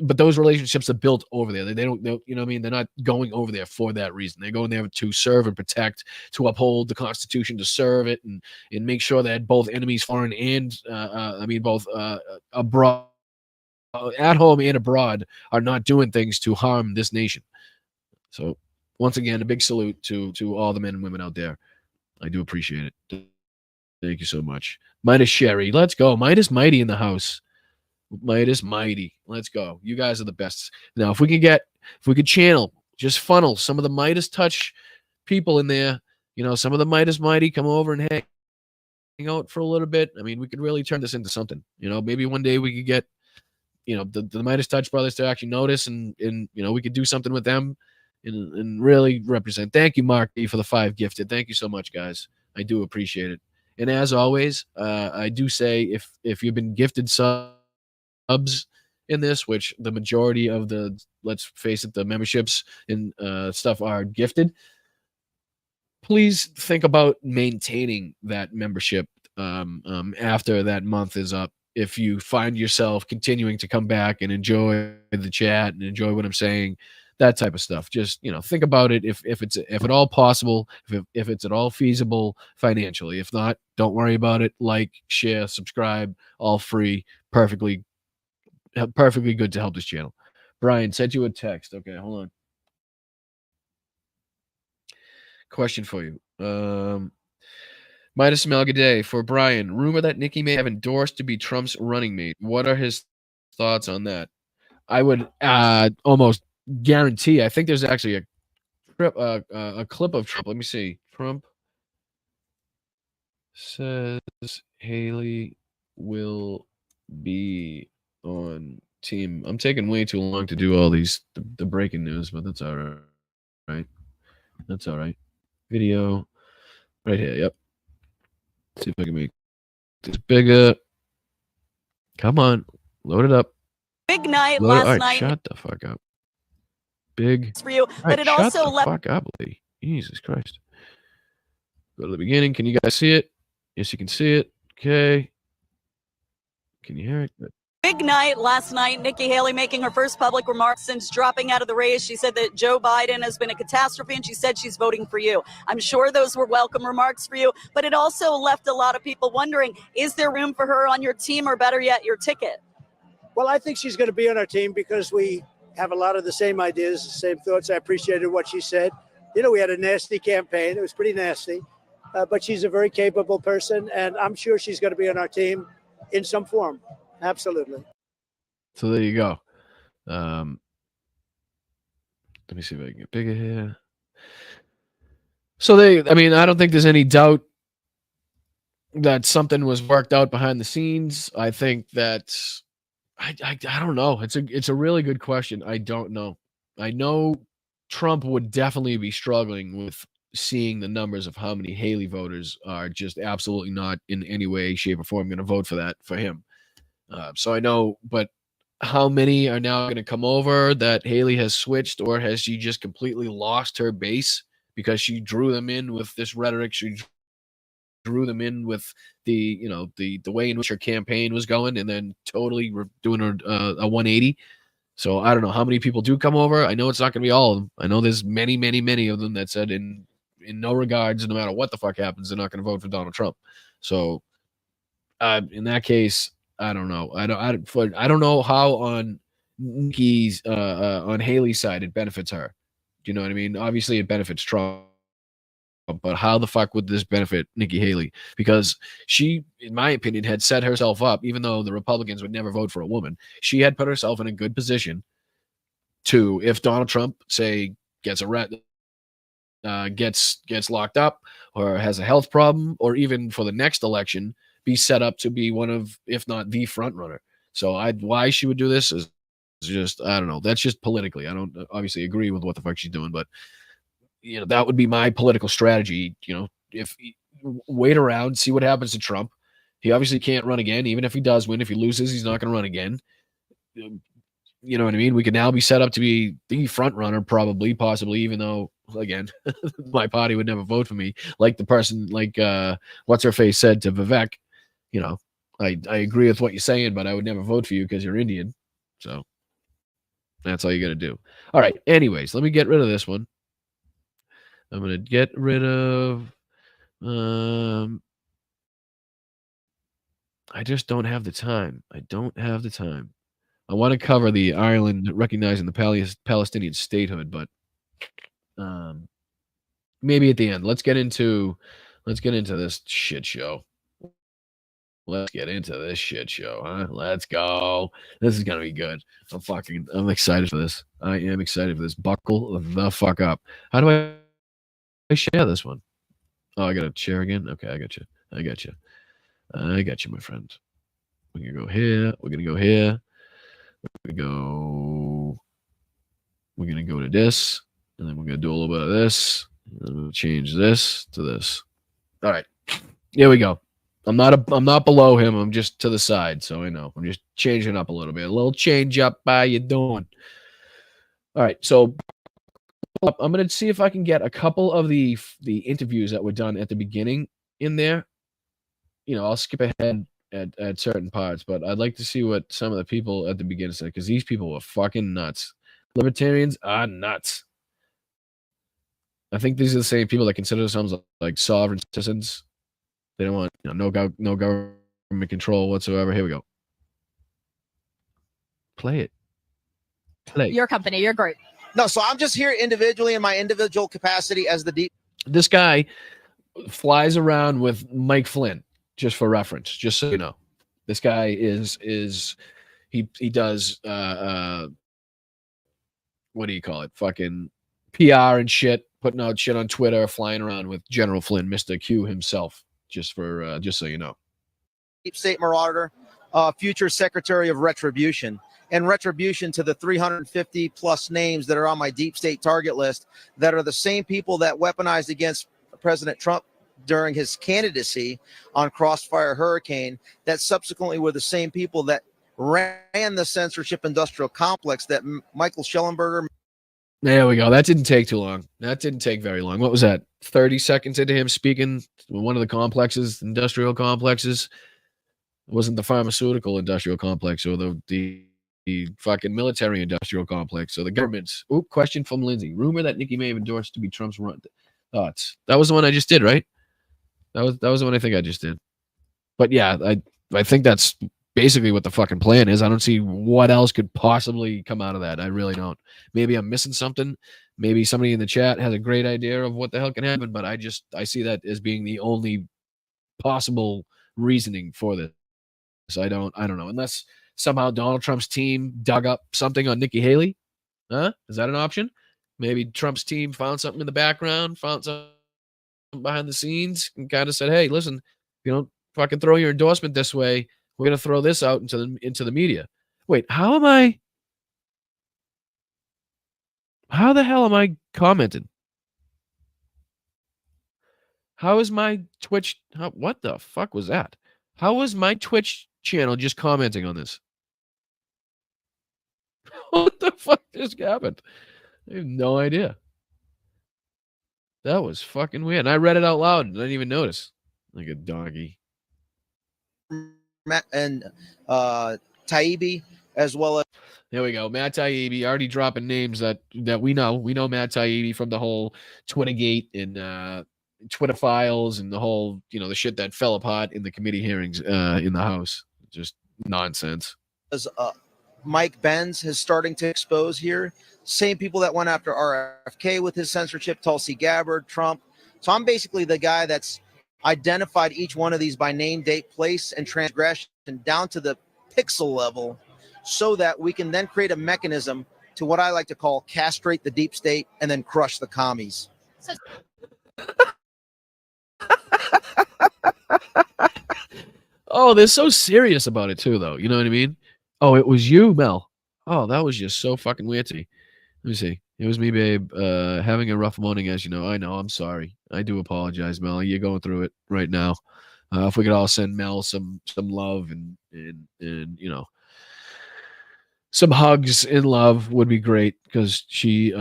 But those relationships are built over there. They don't, they're not going over there for that reason. They're going there to serve and protect, to uphold the Constitution, to serve it, and make sure that both enemies, foreign and both abroad, at home and abroad, are not doing things to harm this nation. So once again, a big salute to all the men and women out there. I do appreciate it. Thank you so much. Midas Sherry, let's go. Midas Mighty in the house. Midas Mighty, let's go. You guys are the best. Now, if we could channel, just funnel some of the Midas Touch people in there, some of the Midas Mighty, come over and hang out for a little bit. I mean, we could really turn this into something. Maybe one day we could get, the Midas Touch brothers to actually notice, and we could do something with them and really represent. Thank you, Mark D, for the 5 gifted. Thank you so much, guys. I do appreciate it. And as always, I do say, if you've been gifted subs in this, which the majority of the, let's face it, the memberships and stuff are gifted, please think about maintaining that membership after that month is up. If you find yourself continuing to come back and enjoy the chat and enjoy what I'm saying, that type of stuff, just think about it. If it's at all possible, if it's at all feasible financially. If not, don't worry about it. Like, share, subscribe, all free. Perfectly good to help this channel. Brian sent you a text. Okay, hold on. Question for you. Midas Malgade for Brian. Rumor that Nikki may have endorsed to be Trump's running mate. What are his thoughts on that? I would almost guarantee. I think there's actually a clip of Trump. Let me see. Trump says Haley will be on team. I'm taking way too long to do all these the breaking news, but that's all right. That's all right. Video right here. Yep. Let's see if I can make this bigger. Come on, load it up. Big night last night. Shut the fuck up. Big For you, but it also shut the fuck up, Lee. Jesus Christ. Go to the beginning. Can you guys see it? Yes, you can see it. Okay. Can you hear it? Good. Big night last night. Nikki Haley making her first public remarks since dropping out of the race. She said that Joe Biden has been a catastrophe, and she said she's voting for you. I'm sure those were welcome remarks for you, but it also left a lot of people wondering, is there room for her on your team, or better yet, your ticket? Well, I think she's going to be on our team because we have a lot of the same ideas, the same thoughts. I appreciated what she said. We had a nasty campaign. It was pretty nasty, but she's a very capable person, and I'm sure she's going to be on our team in some form. Absolutely. So there you go. Let me see if I can get bigger here. So I don't think there's any doubt that something was worked out behind the scenes. I think that I don't know. It's a really good question. I don't know. I know Trump would definitely be struggling with seeing the numbers of how many Haley voters are just absolutely not in any way, shape, or form going to vote for him. So I know, but how many are now going to come over that Haley has switched, or has she just completely lost her base because she drew them in with this rhetoric? She drew them in with the way in which her campaign was going, and then totally doing a 180. So I don't know how many people do come over. I know it's not going to be all of them. I know there's many, many, many of them that said in no regards, no matter what the fuck happens, they're not going to vote for Donald Trump. So in that case, I don't know. I don't know how on Nikki's on Haley's side it benefits her. Do you know what I mean? Obviously, it benefits Trump, but how the fuck would this benefit Nikki Haley? Because she, in my opinion, had set herself up. Even though the Republicans would never vote for a woman, she had put herself in a good position to, if Donald Trump, say, gets arrested, gets locked up, or has a health problem, or even for the next election, be set up to be one of, if not the front runner. So why she would do this is just, I don't know. That's just politically. I don't obviously agree with what the fuck she's doing, but that would be my political strategy. If wait around, see what happens to Trump. He obviously can't run again. Even if he does win, if he loses, he's not going to run again. You know what I mean? We could now be set up to be the front runner, probably, possibly, even though, again, my party would never vote for me. Like the person, like what's her face said to Vivek, I agree with what you're saying, but I would never vote for you because you're Indian. So that's all you got to do. All right. Anyways, let me get rid of this one. I'm going to get rid of. I just don't have the time. I don't have the time. I want to cover the Ireland recognizing the Palestinian statehood, but maybe at the end. Let's get into this shit show. Let's get into this shit show, huh? Let's go. This is gonna be good. I'm excited for this. I am excited for this. Buckle the fuck up. How do I share this one? Oh, I gotta share again. Okay, I got you, my friend. We're gonna go here. We're gonna go here. We're gonna go to this, and then we're gonna do a little bit of this. And then we'll change this to this. All right, here we go. I'm not below him. I'm just to the side, so I know. I'm just changing up a little bit. A little change up. How you doing? All right, so I'm gonna see if I can get a couple of the interviews that were done at the beginning in there. I'll skip ahead at certain parts, but I'd like to see what some of the people at the beginning said, because these people were fucking nuts. Libertarians are nuts. I think these are the same people that consider themselves like sovereign citizens. They don't want no government control whatsoever. Here we go. Play it. Play. Your company, your group. No, so I'm just here individually in my individual capacity as the deep. This guy flies around with Mike Flynn, just for reference, just so you know. This guy he does what do you call it? Fucking PR and shit, putting out shit on Twitter, flying around with General Flynn, Mr. Q himself, just so you know. Deep State Marauder, future Secretary of Retribution, and retribution to the 350 plus names that are on my Deep State target list that are the same people that weaponized against President Trump during his candidacy on Crossfire Hurricane, that subsequently were the same people that ran the censorship industrial complex that Michael Schellenberger. There we go. That didn't take too long. That didn't take very long. What was that? 30 seconds into him speaking? One of the complexes, industrial complexes. It wasn't the pharmaceutical industrial complex or the fucking military industrial complex or the government's. Oop, question from Lindsay. Rumor that Nikki may have endorsed to be Trump's run. Thoughts. That was the one I just did, right? That was the one I think I just did. But yeah, I think that's basically what the fucking plan is. I don't see what else could possibly come out of that. I really don't. Maybe I'm missing something. Maybe somebody in the chat has a great idea of what the hell can happen, but I see that as being the only possible reasoning for this. So I don't know. Unless somehow Donald Trump's team dug up something on Nikki Haley. Huh? Is that an option? Maybe Trump's team found something in the background, found something behind the scenes, and kind of said, hey, listen, if you don't fucking throw your endorsement this way, we're going to throw this out into the media. Wait, how the hell am I commenting? How is my Twitch? What the fuck was that? How was my Twitch channel just commenting on this? What the fuck just happened? I have no idea. That was fucking weird. And I read it out loud and I didn't even notice. Like a doggy. And Taibbi, as well as. There we go. Matt Taibbi, already dropping names that we know. We know Matt Taibbi from the whole Twittergate and Twitter files and the whole, the shit that fell apart in the committee hearings in the House. Just nonsense. As Mike Benz is starting to expose here. Same people that went after RFK with his censorship, Tulsi Gabbard, Trump. So I'm basically the guy that's identified each one of these by name, date, place, and transgression down to the pixel level so that we can then create a mechanism to what I like to call castrate the deep state and then crush the commies. Oh, they're so serious about it too, though. You know what I mean? Oh, it was you, Mel. Oh, that was just so fucking weird. Let me see. It was me, babe. Having a rough morning, as you know. I know. I'm sorry. I do apologize, Mel. You're going through it right now. If we could all send Mel some love and you know, some hugs and love would be great, because she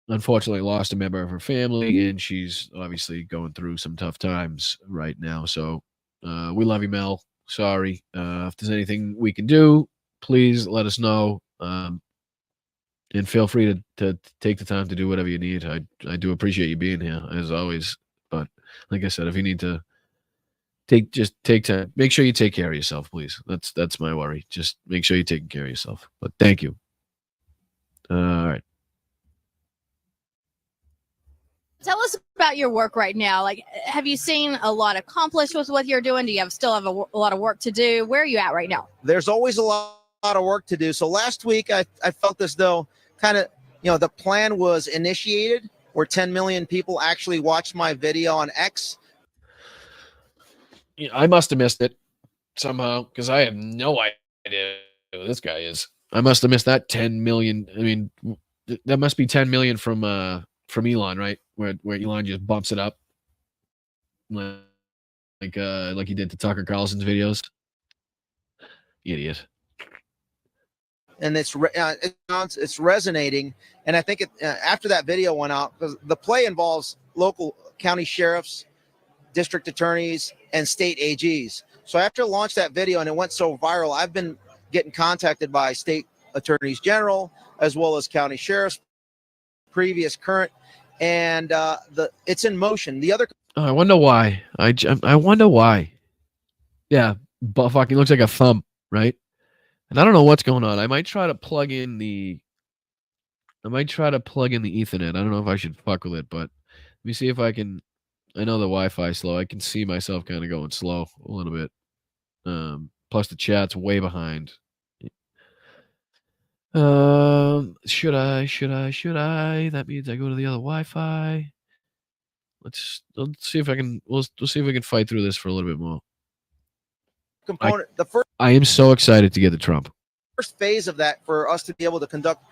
unfortunately lost a member of her family, and she's obviously going through some tough times right now. So we love you, Mel. Sorry. If there's anything we can do, please let us know. And feel free to take the time to do whatever you need. I do appreciate you being here, as always. But like I said, if you need to just take time, make sure you take care of yourself, please. That's my worry. Just make sure you're taking care of yourself. But thank you. All right. Tell us about your work right now. Like, have you seen a lot accomplished with what you're doing? Do you still have a lot of work to do? Where are you at right now? There's always a lot of work to do. So last week, I felt as though kind of, you know, the plan was initiated where 10 million people actually watched my video on X. Yeah, I must have missed it somehow, because I have no idea who this guy is. I must have missed that 10 million. I mean, that must be 10 million from Elon, right? Where Elon just bumps it up, like he did to Tucker Carlson's videos. Idiot. And it's resonating. And I think after that video went out, because the play involves local county sheriffs, district attorneys, and state AGs. So after I launched that video and it went so viral, I've been getting contacted by state attorneys general, as well as county sheriffs, previous, current, and it's in motion. The other. Oh, I wonder why. I wonder why. Yeah, but fucking looks like a thumb, right? And I don't know what's going on. I might try to plug in the Ethernet. I don't know if I should fuck with it, but let me see if I can. I know the Wi-Fi is slow. I can see myself kind of going slow a little bit. Plus the chat's way behind. Should I? That means I go to the other Wi-Fi. Let's see if I can. We'll see if we can fight through this for a little bit more. Component. I am so excited to get to Trump. First phase of that for us to be able to conduct.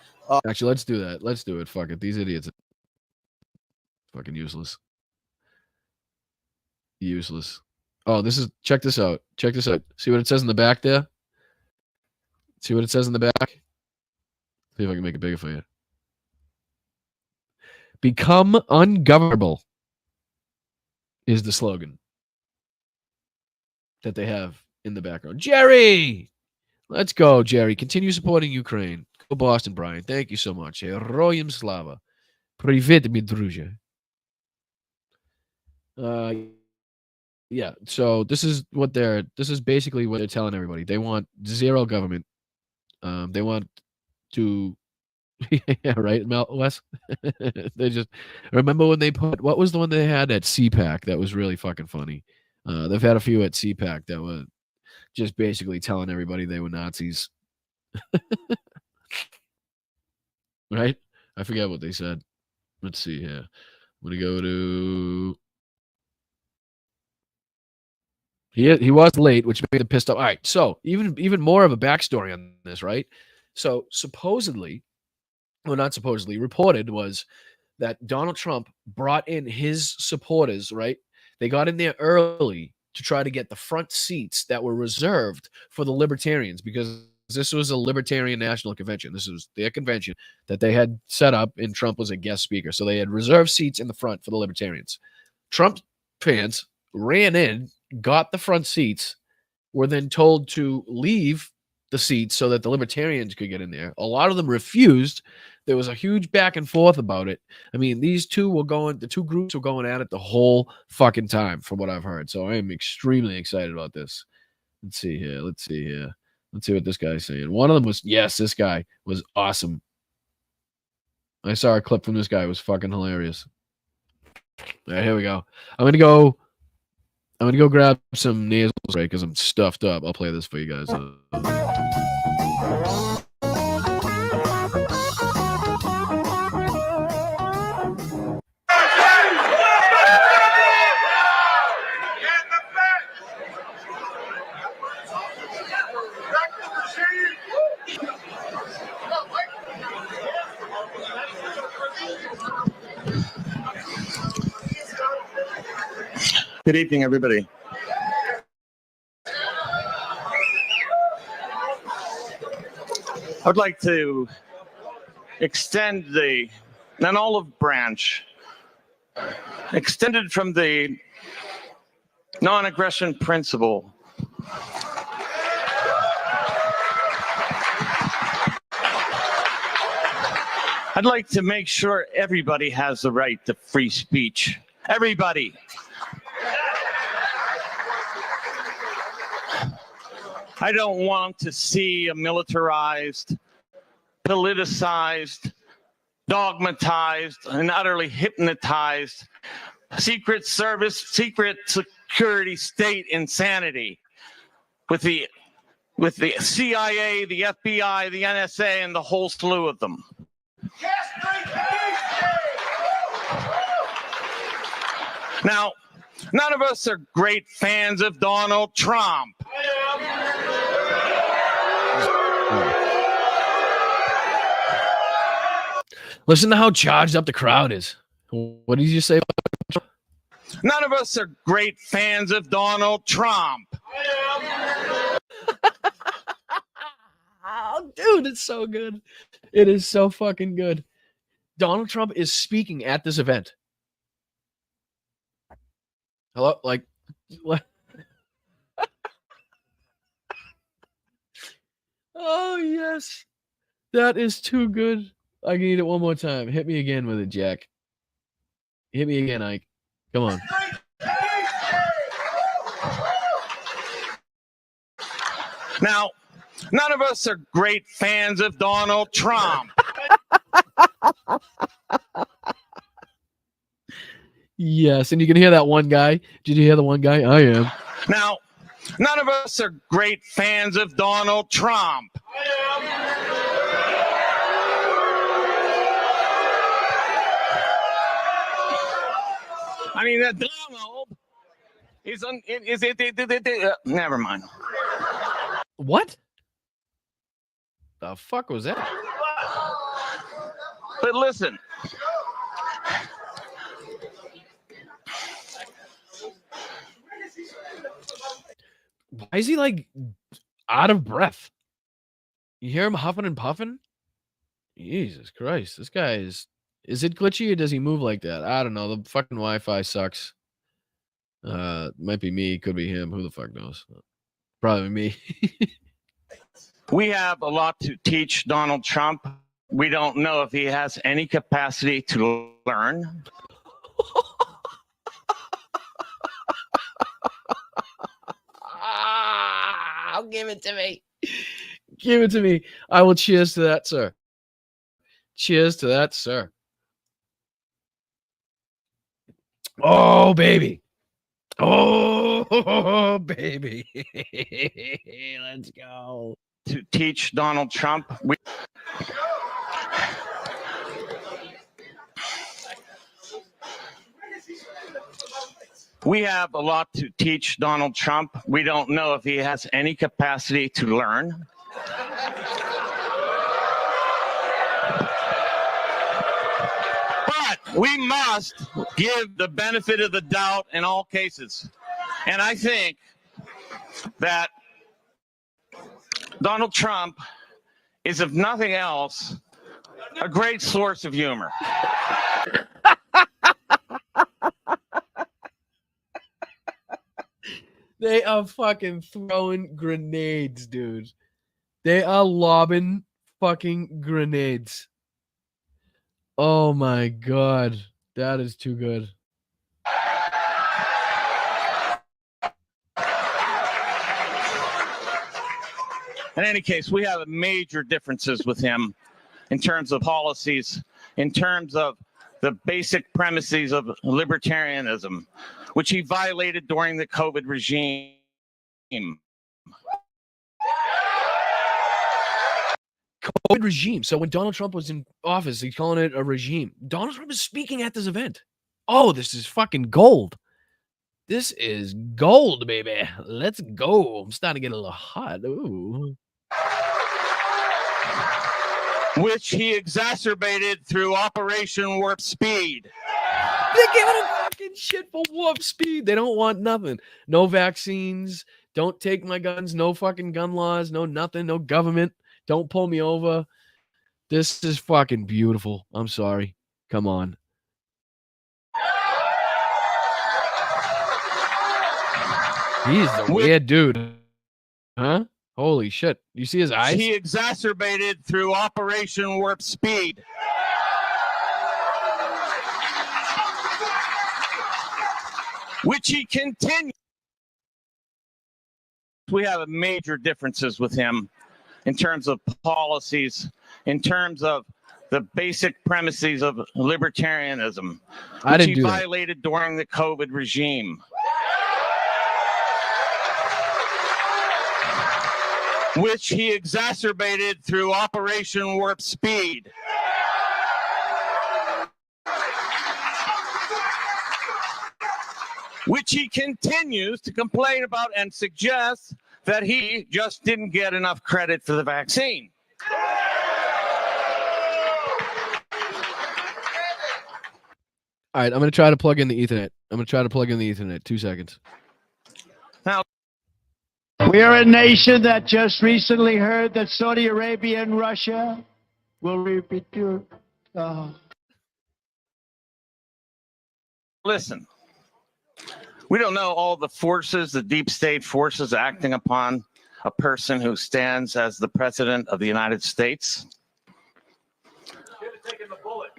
Actually, let's do that. Let's do it. Fuck it. These idiots are fucking useless. Useless. Oh, check this out. Check this out. See what it says in the back there? See what it says in the back? See if I can make it bigger for you. Become ungovernable is the slogan that they have in the background. Jerry! Let's go, Jerry. Continue supporting Ukraine. Go Boston, Brian. Thank you so much. Heroyam slava. Privet, mi druže. Yeah, so this is basically what they're telling everybody. They want zero government. They want to yeah, right, Wes? They just remember when they put, what was the one they had at CPAC that was really fucking funny? They've had a few at CPAC that were just basically telling everybody they were Nazis. Right? I forget what they said. Let's see here. I'm gonna go to. He was late, which made him pissed off. All right, so even more of a backstory on this, right? So supposedly, well, not supposedly, reported was that Donald Trump brought in his supporters, right? They got in there early to try to get the front seats that were reserved for the Libertarians, because this was a Libertarian National Convention. This was their convention that they had set up, and Trump was a guest speaker. So they had reserved seats in the front for the Libertarians. Trump fans ran in, got the front seats, were then told to leave the seats so that the Libertarians could get in there. A lot of them refused. There was a huge back and forth about it. I mean, the two groups were going at it the whole fucking time, from what I've heard. So I am extremely excited about this. Let's see here. Let's see what this guy's saying. One of them was, yes, this guy was awesome. I saw a clip from this guy. It was fucking hilarious. All right, here we go. I'm gonna go grab some nasal spray because I'm stuffed up. I'll play this for you guys. Good evening, everybody. I'd like to extend the an olive branch extended from the non-aggression principle. I'd like to make sure everybody has the right to free speech. Everybody. I don't want to see a militarized, politicized, dogmatized, and utterly hypnotized secret service, secret security state insanity with the CIA, the FBI, the NSA, and the whole slew of them. Now, none of us are great fans of Donald Trump. Listen to how charged up the crowd is. What did you say about Trump? None of us are great fans of Donald Trump. Oh, dude, it's so good. It is so fucking good. Donald Trump is speaking at this event. Hello? Like, what? Oh, yes. That is too good. I need it one more time. Hit me again with it, Jack. Hit me again, Ike. Come on. Now, none of us are great fans of Donald Trump. Yes, and you can hear that one guy. Did you hear the one guy? I am. Now, none of us are great fans of Donald Trump. I mean, that Donald is never mind. What? The fuck was that? But listen. Why is he like out of breath? You hear him huffing and puffing? Jesus Christ. This guy is it glitchy or does he move like that? I don't know. The fucking Wi-Fi sucks. Might be me, could be him. Who the fuck knows? Probably me. We have a lot to teach Donald Trump. We don't know if he has any capacity to learn. I'll give it to me. Give it to me. I will cheers to that, sir. Cheers to that, sir. Oh, baby. Oh, baby. Let's go. To teach Donald Trump. We have a lot to teach Donald Trump. We don't know if he has any capacity to learn. But we must give the benefit of the doubt in all cases. And I think that Donald Trump is, if nothing else, a great source of humor. They are fucking throwing grenades, dude. They are lobbing fucking grenades. Oh my God. That is too good. In any case, we have major differences with him in terms of policies, in terms of the basic premises of libertarianism, which he violated during the COVID regime. COVID regime. So when Donald Trump was in office, he's calling it a regime. Donald Trump is speaking at this event. Oh, this is fucking gold. This is gold, baby. Let's go. I'm starting to get a little hot. Ooh. Which he exacerbated through Operation Warp Speed. They're giving him fucking shit for warp speed. They don't want nothing. No vaccines. Don't take my guns. No fucking gun laws. No nothing. No government. Don't pull me over. This is fucking beautiful. I'm sorry. Come on. He's a weird dude. Huh? Holy shit. You see his eyes? He exacerbated through Operation Warp Speed. Which he continued. We have major differences with him in terms of policies, in terms of the basic premises of libertarianism, which he violated during the COVID regime. Which he exacerbated through Operation Warp Speed. Which he continues to complain about and suggests that he just didn't get enough credit for the vaccine. All right, I'm going to try to plug in the Ethernet. 2 seconds. Now, we are a nation that just recently heard that Saudi Arabia and Russia will repeat your. Listen, we don't know all the forces, the deep state forces acting upon a person who stands as the president of the United States. Should have taken the bullet.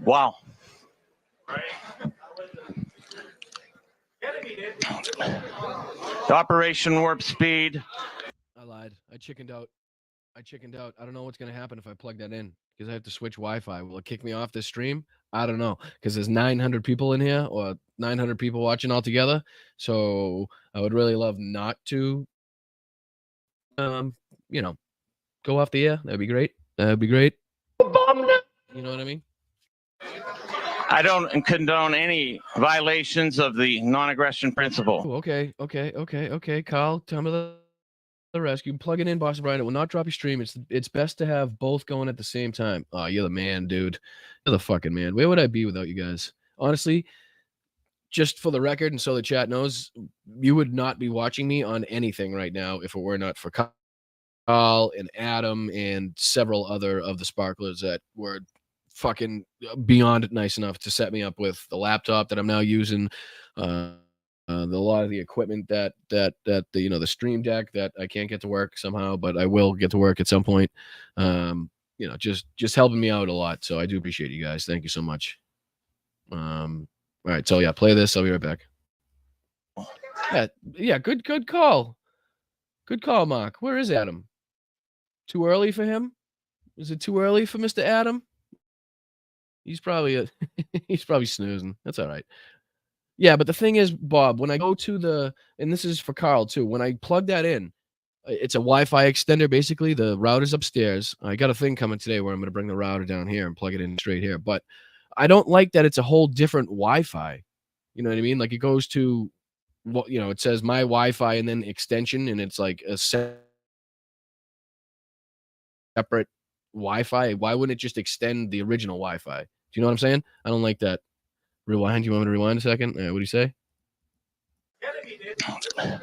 Wow. Operation Warp Speed. I lied. I chickened out. I don't know what's going to happen if I plug that in because I have to switch Wi-Fi. Will it kick me off this stream? I don't know because there's 900 people in here or 900 people watching altogether. So I would really love not to, go off the air. That'd be great. You know what I mean? I don't condone any violations of the non-aggression principle. Oh, okay. Carl, tell me the rescue. Plug it in, Boston Brian. It will not drop your stream. It's best to have both going at the same time. Oh, you're the man, dude. You're the fucking man. Where would I be without you guys? Honestly, just for the record and so the chat knows, you would not be watching me on anything right now if it were not for Carl and Adam and several other of the sparklers that were fucking beyond nice enough to set me up with the laptop that I'm now using, a lot of the equipment that the stream deck that I can't get to work somehow, but I will get to work at some point. Just helping me out a lot. So I do appreciate you guys. Thank you so much. All right, so yeah, play this. I'll be right back. Yeah, good call. Good call, Mark. Where is Adam? Too early for him? Is it too early for Mr. Adam? He's probably snoozing. That's all right. Yeah, but the thing is, Bob, when I go to and this is for Carl too, when I plug that in, it's a Wi-Fi extender, basically. The router's upstairs. I got a thing coming today where I'm going to bring the router down here and plug it in straight here. But I don't like that it's a whole different Wi-Fi. You know what I mean? Like it goes to, it says my Wi-Fi and then extension, and it's like a separate Wi-Fi. Why wouldn't it just extend the original Wi-Fi? Do you know what I'm saying? I don't like that. Rewind. You want me to rewind a second? What do you say? The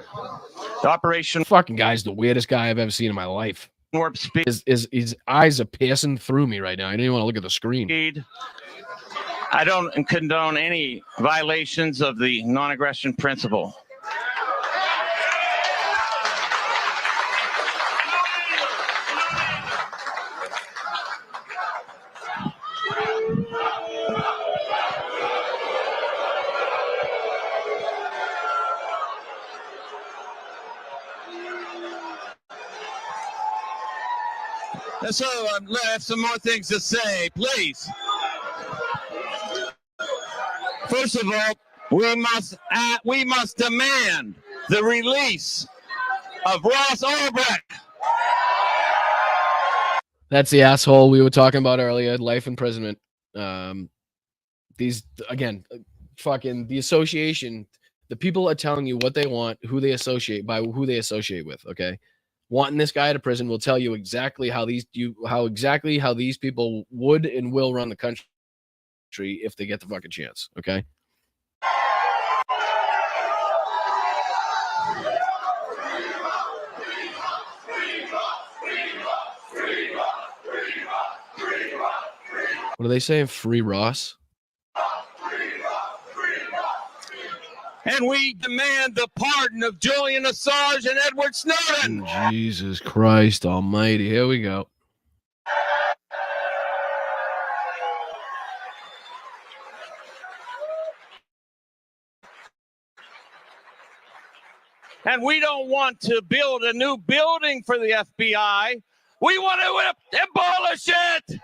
operation fucking guy's the weirdest guy I've ever seen in my life. Warp Speed. His eyes are piercing through me right now. I didn't even want to look at the screen. I don't condone any violations of the non-aggression principle. So I have some more things to say, please. First of all, we must demand the release of Ross Ulbricht. That's the asshole we were talking about earlier. Life imprisonment. These again, fucking the association. The people are telling you what they want, who they associate with. Okay, wanting this guy out of prison will tell you exactly how these people would and will run the country if they get the fucking chance. Okay. What are they saying? Free Ross? And we demand the pardon of Julian Assange and Edward Snowden. Jesus Christ almighty. Here we go. And we don't want to build a new building for the FBI. We want to abolish it.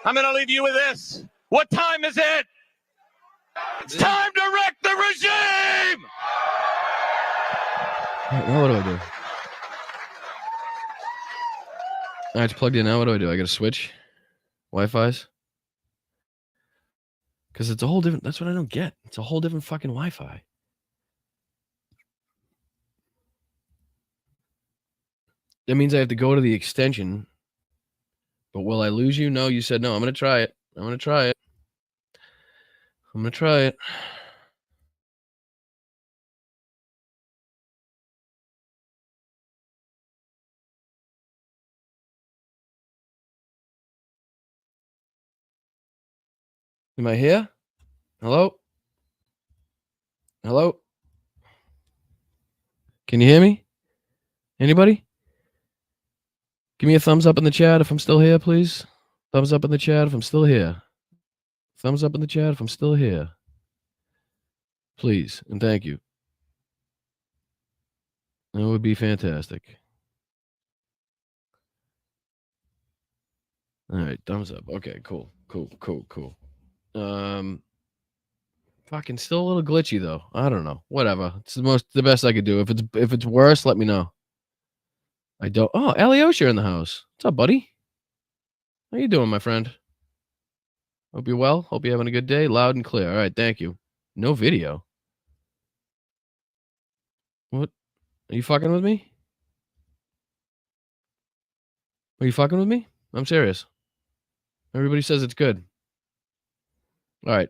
I'm going to leave you with this. What time is it? It's time to wreck the regime! Now what do I do? All right, it's plugged in now. What do? I got to switch Wi-Fi's? Because it's a whole different... That's what I don't get. It's a whole different fucking Wi-Fi. That means I have to go to the extension. But will I lose you? No, you said no. I'm going to try it. I'm going to try it. Am I here? Hello? Hello? Can you hear me? Anybody? Give me a thumbs up in the chat if I'm still here, please. Thumbs up in the chat if I'm still here. Thumbs up in the chat if I'm still here. Please, and thank you. That would be fantastic. All right, thumbs up. Okay, cool. Fucking still a little glitchy though. I don't know. Whatever. It's the best I could do. If it's worse, let me know. I don't. Oh, Elios, you're in the house. What's up, buddy? How you doing, my friend? Hope you're well. Hope you're having a good day. Loud and clear. All right, thank you. No video. What? Are you fucking with me? Are you fucking with me? I'm serious. Everybody says it's good. All right.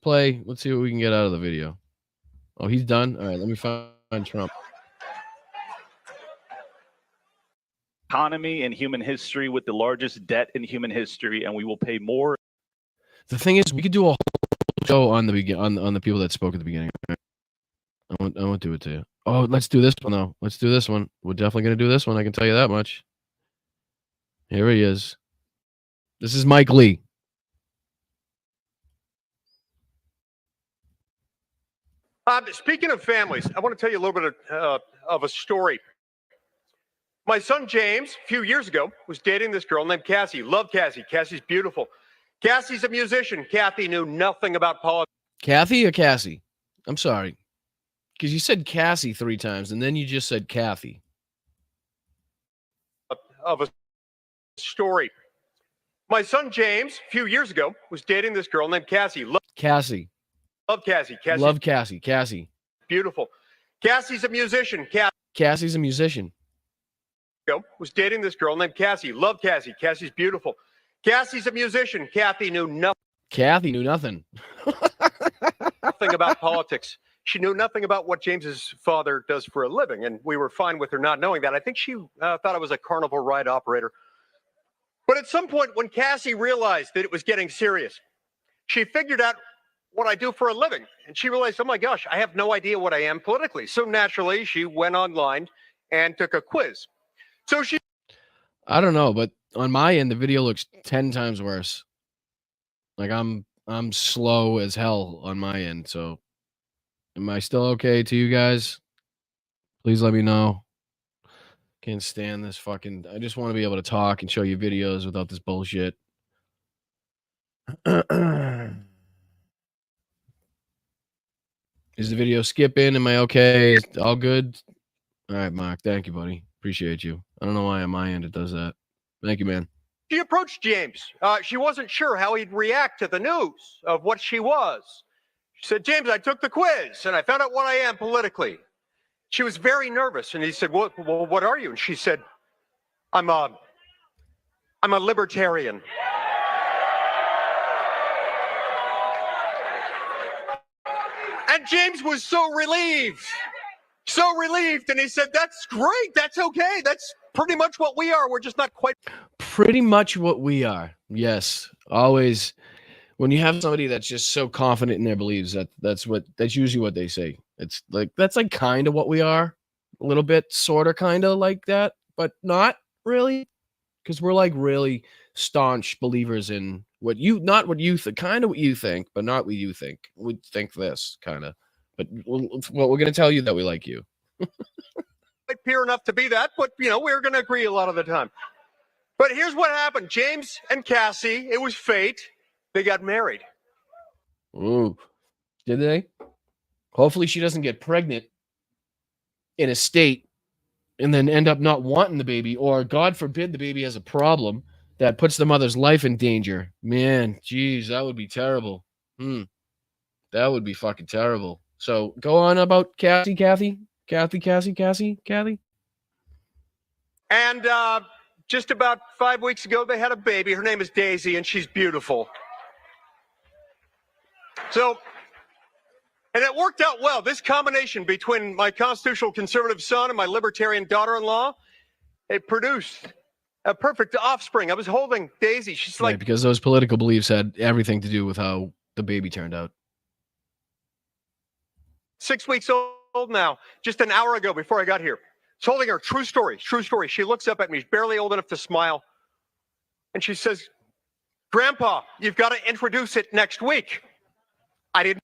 Play. Let's see what we can get out of the video. Oh, he's done? All right, let me find Trump. Economy in human history with the largest debt in human history, and we will pay more. The thing is, we could do a whole show on the people that spoke at the beginning. I won't do it to you. Oh, let's do this one though. Let's do this one. We're definitely gonna do this one. I can tell you that much. Here he is. This is Mike Lee. Speaking of families, I want to tell you a little bit of a story. My son James, a few years ago, was dating this girl named Cassie. Love Cassie. Cassie's beautiful. Cassie's a musician. Kathy knew nothing about politics. Kathy or Cassie? I'm sorry. Because you said Cassie 3 times, and then you just said Kathy. Of a story. My son James, a few years ago, was dating this girl named Cassie. Cassie. Love Cassie. Love Cassie. Cassie. Beautiful. Cassie's a musician. Cassie's a musician. Was dating this girl named Cassie. Love Cassie. Cassie's beautiful. Cassie's a musician. Kathy knew nothing. Kathy knew nothing. Nothing about politics. She knew nothing about what James's father does for a living, and we were fine with her not knowing that. I think she thought I was a carnival ride operator. But at some point, when Cassie realized that it was getting serious, she figured out what I do for a living, and she realized, oh my gosh, I have no idea what I am politically. So naturally, she went online and took a quiz. So I don't know, but on my end, the video looks 10 times worse. Like I'm slow as hell on my end. So am I still okay to you guys? Please let me know. Can't stand this fucking... I just want to be able to talk and show you videos without this bullshit. Is the video skipping? Am I okay? Is all good? All right, Mark. Thank you, buddy. Appreciate you. I don't know why on my end it does that. Thank you, man. She approached James. She wasn't sure how he'd react to the news of what she was. She said, James, I took the quiz and I found out what I am politically. She was very nervous. And he said, well, what are you? And she said, I'm a libertarian. And James was so relieved. And he said, that's great. That's okay. That's pretty much what we are. We're just not quite. Pretty much what we are. Yes. Always. When you have somebody that's just so confident in their beliefs, that's usually what they say. It's like, that's like kind of what we are. A little bit, sort of, kind of like that, but not really. Because we're like really staunch believers in not what you think, kind of what you think, but not what you think. We think this kind of, but we're going to tell you that we like you. Pure enough to be that, but we're going to agree a lot of the time. But here's what happened. James and Cassie, it was fate. They got married. Ooh, did they? Hopefully she doesn't get pregnant in a state and then end up not wanting the baby, or God forbid the baby has a problem that puts the mother's life in danger. Man, geez, that would be terrible. That would be fucking terrible. So go on about Cassie. And just about 5 weeks ago, they had a baby. Her name is Daisy, and she's beautiful. So, and it worked out well. This combination between my constitutional conservative son and my libertarian daughter-in-law, it produced a perfect offspring. I was holding Daisy. She's like, because those political beliefs had everything to do with how the baby turned out. 6 weeks old now, just an hour ago before I got here. I was holding her. True story. She looks up at me. She's barely old enough to smile. And she says, Grandpa, you've got to introduce it next week. I didn't.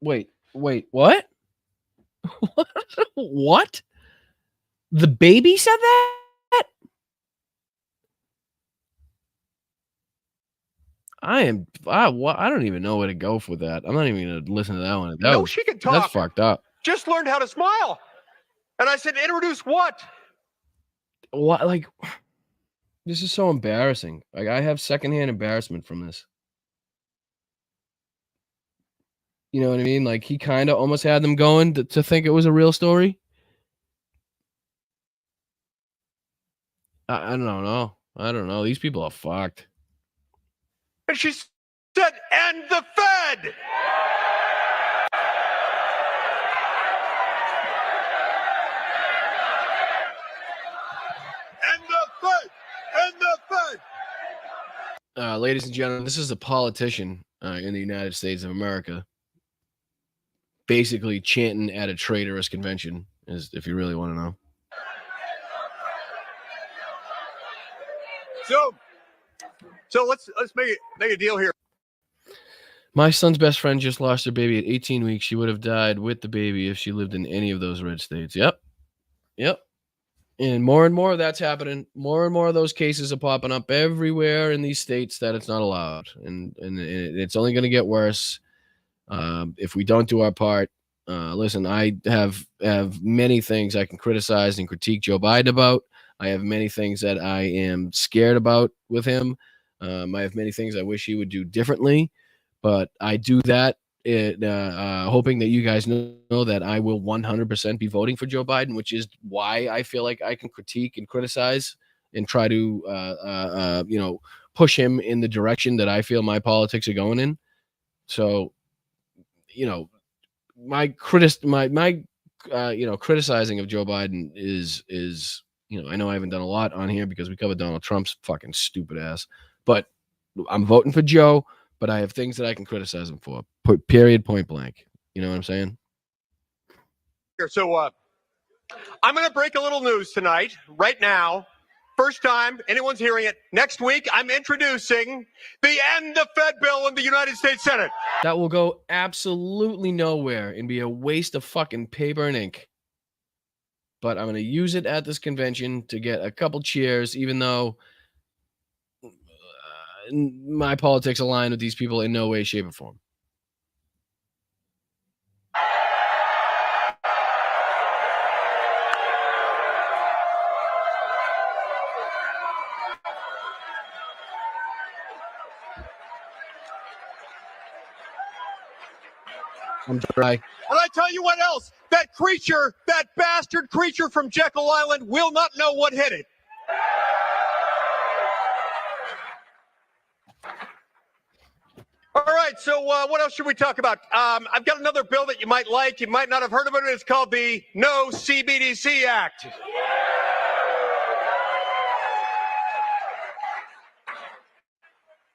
Wait, what? What? The baby said that? I don't even know where to go for that. I'm not even going to listen to that one. She can talk. That's fucked up. Just learned how to smile. And I said, introduce what? What? Like, this is so embarrassing. Like, I have secondhand embarrassment from this. You know what I mean? Like, he kind of almost had them going to think it was a real story. I don't know. These people are fucked. And she said, and the Fed. Ladies and gentlemen, this is a politician in the United States of America basically chanting at a traitorous convention, if you really want to know. So let's make a deal here. My son's best friend just lost her baby at 18 weeks. She would have died with the baby if she lived in any of those red states. Yep. And more of that's happening. More and more of those cases are popping up everywhere in these states that it's not allowed. And it's only going to get worse if we don't do our part. Listen, I have many things I can criticize and critique Joe Biden about. I have many things that I am scared about with him. I have many things I wish he would do differently. But I do that hoping that you guys know that I will 100% be voting for Joe Biden, which is why I feel like I can critique and criticize and try to, push him in the direction that I feel my politics are going in. So, my criticizing of Joe Biden is, I know I haven't done a lot on here because we covered Donald Trump's fucking stupid ass, but I'm voting for Joe. But I have things that I can criticize him for. Period. Point blank. You know what I'm saying? So I'm going to break a little news tonight, right now. first time anyone's hearing it, next week I'm introducing the End the Fed bill in the United States Senate. That will go absolutely nowhere and be a waste of fucking paper and ink. But I'm going to use it at this convention to get a couple cheers, even though my politics align with these people in no way, shape, or form. I'm dry. And I tell you what else, that creature, that bastard creature from Jekyll Island will not know what hit it. All right, so what else should we talk about? I've got another bill that you might like. You might not have heard of it. It's called the No CBDC Act.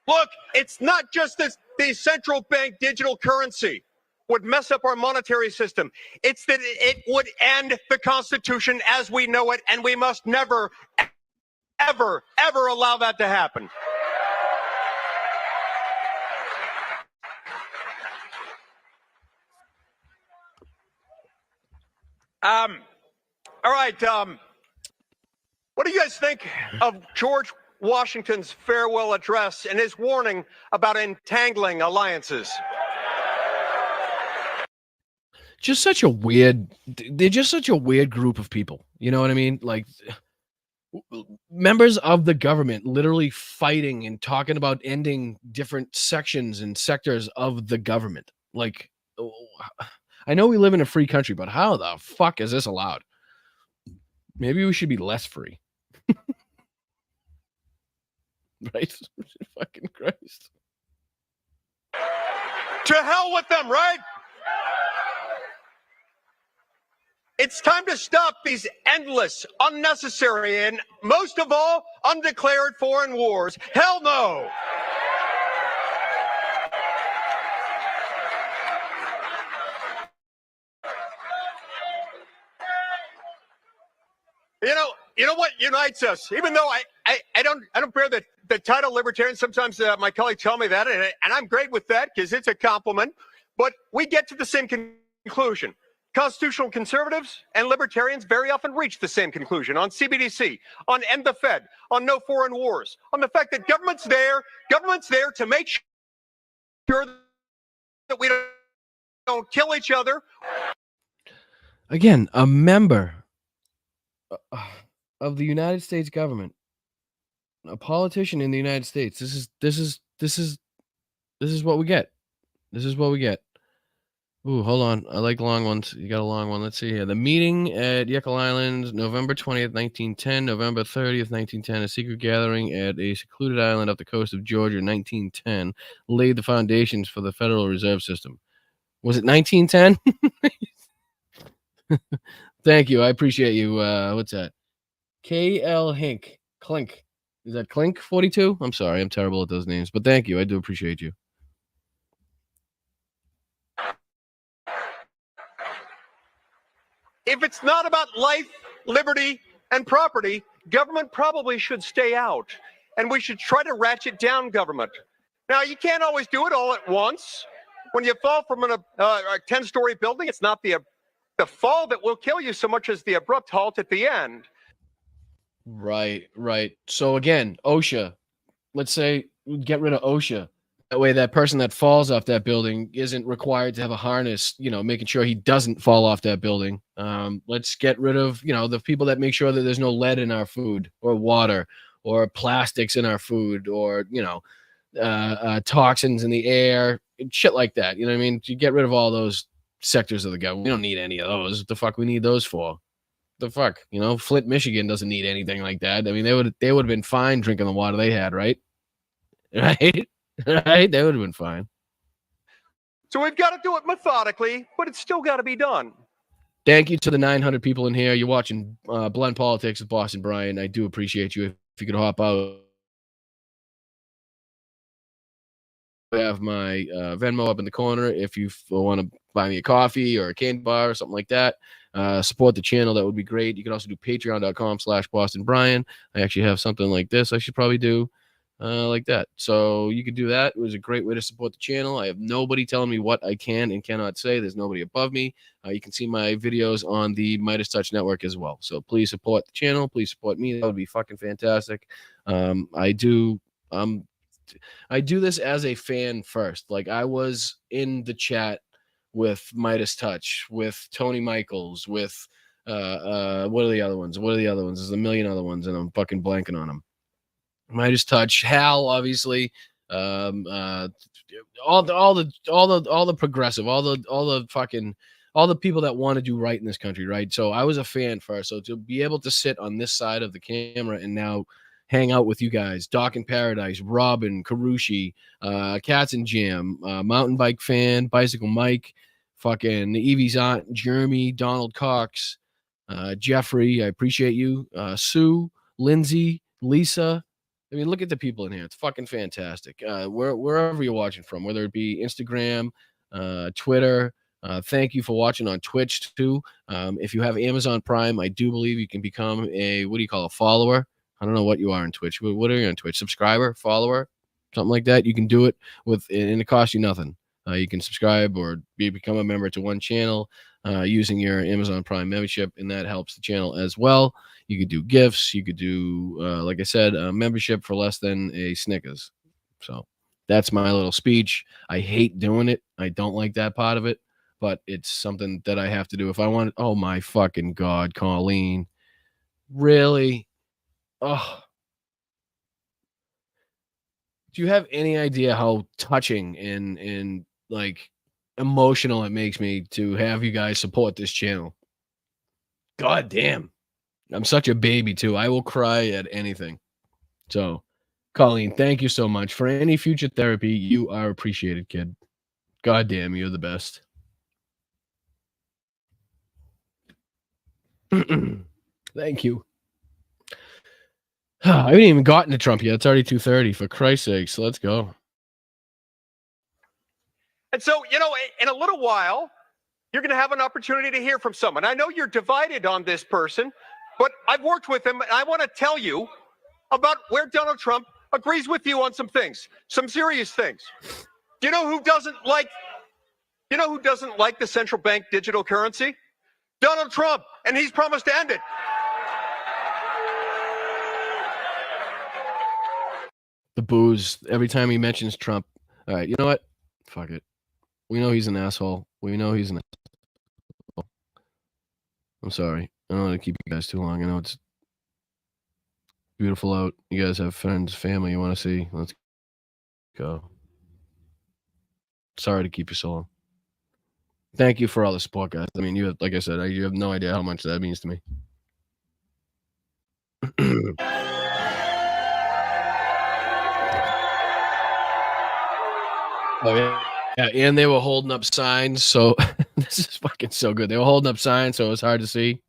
Look, it's not just the central bank digital currency would mess up our monetary system. It's that it would end the Constitution as we know it, and we must never, ever, ever allow that to happen. All right, what do you guys think of George Washington's farewell address and his warning about entangling alliances? Just such a weird, they're just such a weird group of people. You know what I mean? Like members of the government literally fighting and talking about ending different sections and sectors of the government. Like, I know we live in a free country, but how the fuck is this allowed? Maybe we should be less free. Right? Fucking Christ. To hell with them, right? It's time to stop these endless, unnecessary, and most of all, undeclared foreign wars. Hell no! You know what unites us? Even though I don't bear the title libertarian. Sometimes my colleagues tell me that, and I'm great with that because it's a compliment. But we get to the same conclusion. Constitutional conservatives and libertarians very often reach the same conclusion on CBDC, on End the Fed, on no foreign wars, on the fact that government's there to make sure that we don't kill each other. Again, a member of the United States government, a politician in the United States. This is what we get. This is what we get. Ooh, hold on. I like long ones. You got a long one. Let's see here. The meeting at Jekyll Island, November 20th, 1910, November 30th, 1910, a secret gathering at a secluded island off the coast of Georgia, 1910, laid the foundations for the Federal Reserve System. Was it 1910? Thank you. I appreciate you. What's that? KL Hink. Clink. Is that Clink 42? I'm sorry. I'm terrible at those names, but thank you. I do appreciate you. If it's not about life, liberty, and property, government probably should stay out. And we should try to ratchet down government. Now, you can't always do it all at once. When you fall from a 10-story building, it's not the fall that will kill you so much as the abrupt halt at the end. Right. So again, OSHA. Let's say get rid of OSHA. That way that person that falls off that building isn't required to have a harness, making sure he doesn't fall off that building. Let's get rid of, the people that make sure that there's no lead in our food or water or plastics in our food or, toxins in the air, shit like that. You know what I mean? You get rid of all those sectors of the government. We don't need any of those. What the fuck we need those for? The fuck? Flint, Michigan doesn't need anything like that. I mean, they would have been fine drinking the water they had, right? Right? Right? They would have been fine. So we've got to do it methodically, but it's still got to be done. Thank you to the 900 people in here. You're watching Blunt Politics with Boston Brian. I do appreciate you. If you could hop out. I have my Venmo up in the corner if you want to buy me a coffee or a candy bar or something like that. support the channel, that would be great. You can also do patreon.com/BostonBrian. I actually have something like this I should probably do like that. So you could do that. It was a great way to support the channel. I have nobody telling me what I can and cannot say. There's nobody above me. You can see my videos on the Midas Touch Network as well. So please support the channel. Please support me. That would be fucking fantastic. I do this as a fan first. Like, I was in the chat with Midas Touch, with Tony Michaels, with what are the other ones? There's a million other ones, and I'm fucking blanking on them. Midas Touch, Hal, obviously, all the progressive, all the people that want to do right in this country, right? So I was a fan first. So to be able to sit on this side of the camera and now hang out with you guys, Doc in Paradise, Robin, Karushi, Cats and Jam, Mountain Bike Fan, Bicycle Mike, fucking Evie's aunt, Jeremy, Donald Cox, Jeffrey, I appreciate you, Sue, Lindsay, Lisa. I mean, look at the people in here. It's fucking fantastic. Wherever you're watching from, whether it be Instagram, Twitter. Thank you for watching on Twitch too. If you have Amazon Prime, I do believe you can become a, what do you call, a follower? I don't know what you are on Twitch. What are you on Twitch? Subscriber, follower, something like that. You can do it and it costs you nothing. You can subscribe or become a member to one channel using your Amazon Prime membership, and that helps the channel as well. You could do gifts. You could do, like I said, a membership for less than a Snickers. So that's my little speech. I hate doing it. I don't like that part of it, but it's something that I have to do if I want. Oh my fucking God, Colleen. Really? Oh. Do you have any idea how touching and like emotional it makes me to have you guys support this channel? God damn. I'm such a baby too. I will cry at anything. So, Colleen, thank you so much. For any future therapy, you are appreciated, kid. God damn, you're the best. Thank you. I haven't even gotten to Trump yet. It's already 2:30. For Christ's sakes, let's go. And so, in a little while, you're going to have an opportunity to hear from someone. I know you're divided on this person, but I've worked with him, and I want to tell you about where Donald Trump agrees with you on some things, some serious things. Do you know who doesn't like the central bank digital currency? Donald Trump, and he's promised to end it. The booze every time he mentions Trump. All right, you know what? Fuck it. We know he's an asshole. We know he's an asshole. I'm sorry. I don't want to keep you guys too long. I know it's beautiful out. You guys have friends, family you want to see. Let's go. Sorry to keep you so long. Thank you for all the support, guys. I mean, you have, like I said, you have no idea how much that means to me. Oh yeah. Yeah, and they were holding up signs, so this is fucking so good. They were holding up signs, so it was hard to see.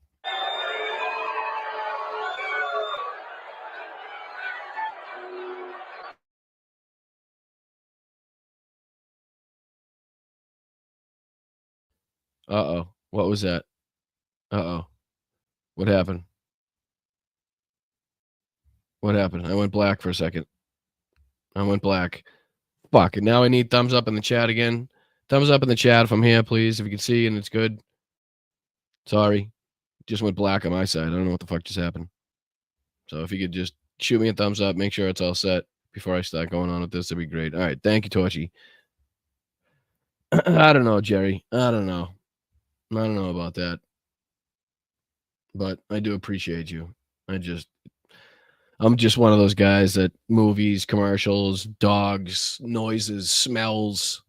Uh-oh. What was that? Uh-oh. What happened? What happened? I went black for a second. I went black. Fuck. And now I need thumbs up in the chat again. Thumbs up in the chat if I'm here, please. If you can see and it's good. Sorry. Just went black on my side. I don't know what the fuck just happened. So if you could just shoot me a thumbs up, make sure it's all set before I start going on with this, that'd be great. All right. Thank you, Torchy. I don't know, Jerry. I don't know about that. But I do appreciate you. I'm just one of those guys that movies, commercials, dogs, noises, smells,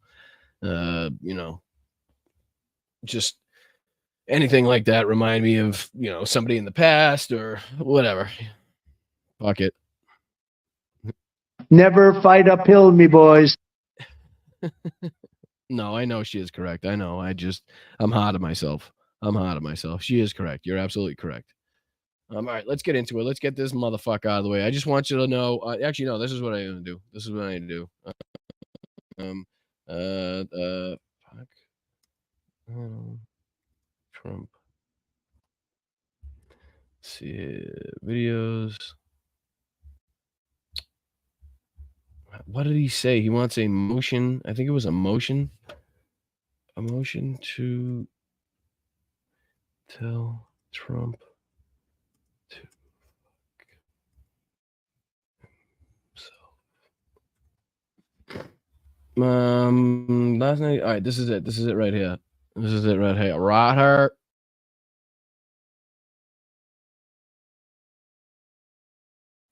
just anything like that remind me of, somebody in the past or whatever. Fuck it. Never fight uphill, me boys. No, I know she is correct. I know. I'm hard on myself. She is correct. You're absolutely correct. All right, let's get into it. Let's get this motherfucker out of the way. I just want you to know. Actually, no, this is what I'm going to do. Fuck. Trump see videos. What did he say? He wants a motion. I think it was a motion. A motion to tell Trump to fuck himself. Last night. All right, this is it. This is it right here. This is it right here. Right here.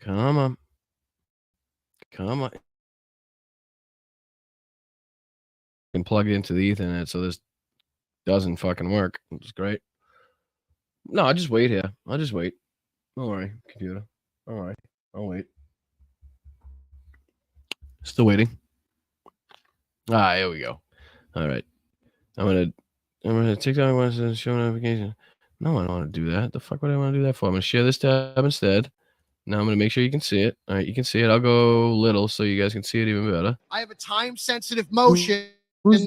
Come on. Come on. And plug it into the Ethernet so this doesn't fucking work. It's great. No, I'll just wait here. I'll just wait. Don't worry, computer. All right. I'll wait. Still waiting. Ah, here we go. All right. I'm gonna TikTok wants to show notification. No, I don't want to do that. The fuck would I want to do that for? I'm gonna share this tab instead. Now I'm gonna make sure you can see it. All right, you can see it. I'll go little so you guys can see it even better. I have a time-sensitive motion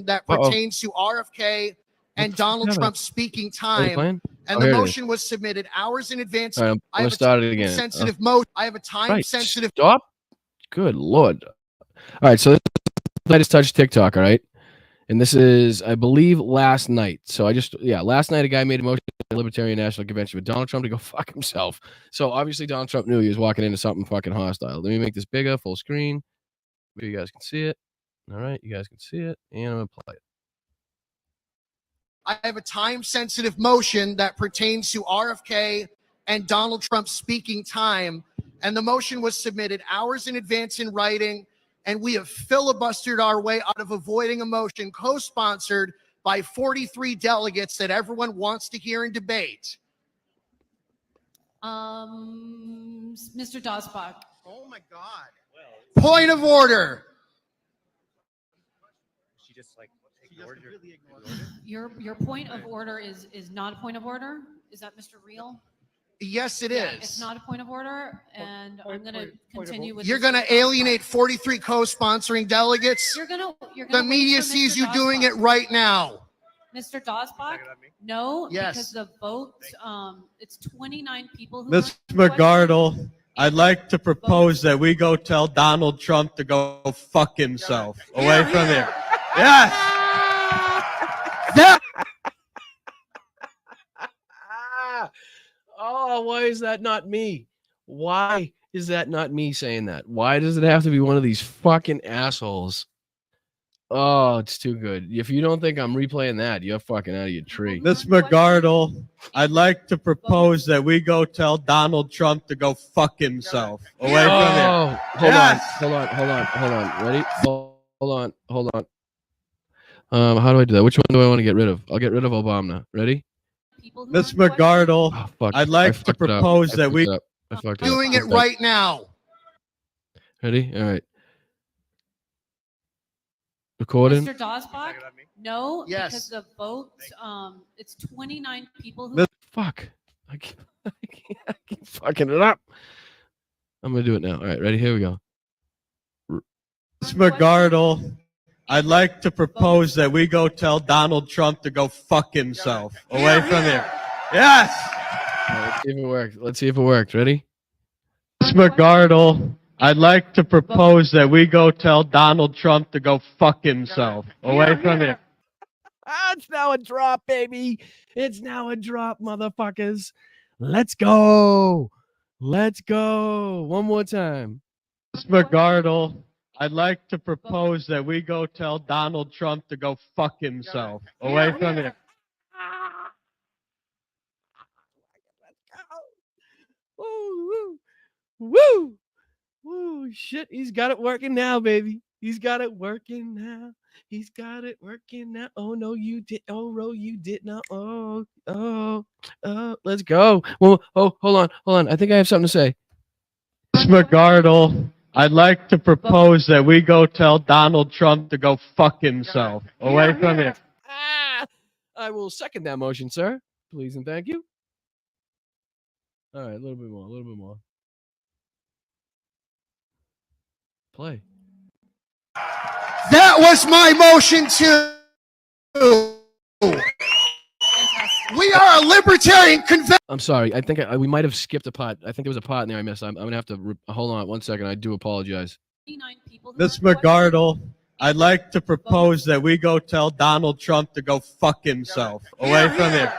that pertains to RFK and Donald Trump's speaking time, and the motion was submitted hours in advance. All right, I'm gonna start it again. Sensitive motion. I have a time-sensitive. Stop. Good Lord. All right, so this is I just touched TikTok. All right, and this is, I believe, last night. So last night a guy made a motion at the Libertarian National Convention with Donald Trump to go fuck himself. So obviously Donald Trump knew he was walking into something fucking hostile. Let me make this bigger, full screen. Maybe you guys can see it. All right, you guys can see it, and I'm gonna play it. I have a time-sensitive motion that pertains to RFK and Donald Trump's speaking time, and the motion was submitted hours in advance in writing, and we have filibustered our way out of avoiding a motion co-sponsored by 43 delegates that everyone wants to hear and debate. Mr. Dosbach. Oh my God. Point of order. She just your point of order is not a point of order. Is that Mr. Real? Yes, it Yeah, is. it's not a point of order, and I'm going to continue with. You're going to alienate 43 co-sponsoring delegates. You're going The media sees you doing it right now. Mr. Dosbach? No, Yes. because the vote, it's 29 people who. Ms. McGardle, I'd like to propose that we go tell Donald Trump to go fuck himself away from here. Yes. Oh, why is that not me? Why is that not me saying that? Why does it have to be one of these fucking assholes? Oh, it's too good. If you don't think I'm replaying that, you're fucking out of your tree. Ms. McGardle, I'd like to propose that we go tell Donald Trump to go fuck himself away from here. Hold Yes. on. Ready? Hold on. How do I do that? Which one do I want to get rid of? I'll get rid of Obama. Ready? Ms. McGardle, I'd like to propose that we Doing it right now. Ready? All right. Recording. Mr. Dosbach? No, Yes. because the vote, it's 29 people who. I keep fucking it up. I'm gonna do it now. All right, ready? Here we go. Ms. McGardle, I'd like to propose that we go tell Donald Trump to go fuck himself away from here. Yes. All right, let's see if it works. Let's see if it worked. Ready? Ms. McGardle, I'd like to propose that we go tell Donald Trump to go fuck himself away from here. It's now a drop, baby. It's now a drop, motherfuckers. Let's go. Let's go. One more time. Ms. McGardle, I'd like to propose that we go tell Donald Trump to go fuck himself away from here. Woo, woo, woo, shit. He's got it working now, baby. He's got it working now. He's got it working now. Oh, no, you did. Oh, no, you did not. Oh, let's go. Well, hold on. I think I have something to say. Ms. McGardle, I'd like to propose that we go tell Donald Trump to go fuck himself away from here. I will second that motion, sir. Please and thank you. All right, a little bit more. Play. That was my motion too. We are a libertarian convention. I'm sorry. I think we might have skipped a part. I think there was a part in there I missed. I'm gonna have to hold on 1 second. I do apologize. Miss McGardle, I'd like to propose that we go tell Donald Trump to go fuck himself away from here.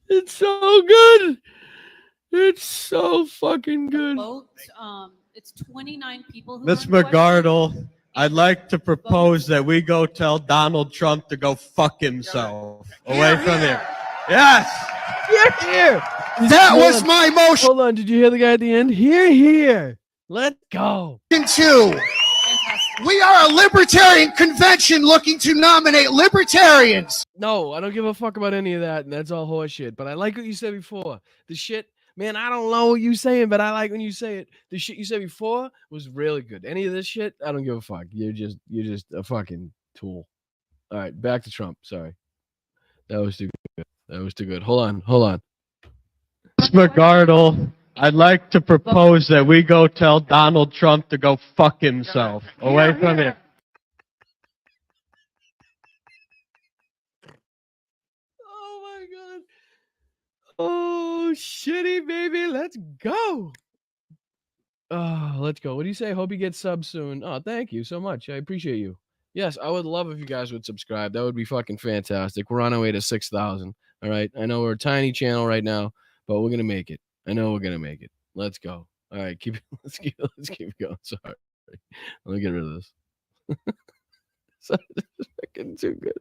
It's so good. It's so fucking good. Vote, it's 29 people who Miss are in question. McGardle, I'd like to propose that we go tell Donald Trump to go fuck himself away from here. Yes. Here. That was my motion. Hold on. Did you hear the guy at the end? Here. Let's go. Two. We are a libertarian convention looking to nominate libertarians. No, I don't give a fuck about any of that, and that's all horseshit. But I like what you said before. The shit, man, I don't know what you're saying, but I like when you say it. The shit you said before was really good. Any of this shit, I don't give a fuck. You're just a fucking tool. All right, back to Trump. Sorry. That was too good. That was too good. Hold on. Miss McGardle, I'd like to propose that we go tell Donald Trump to go fuck himself away from here. Oh my god. Oh, shitty baby. Let's go. Oh, let's go. What do you say? Hope you get subs soon. Oh, thank you so much. I appreciate you. Yes, I would love if you guys would subscribe. That would be fucking fantastic. We're on our way to 6,000. All right. I know we're a tiny channel right now, but we're gonna make it. I know we're gonna make it. Let's go. All right, let's keep going. Sorry. Let me get rid of this. So, this is fucking too good.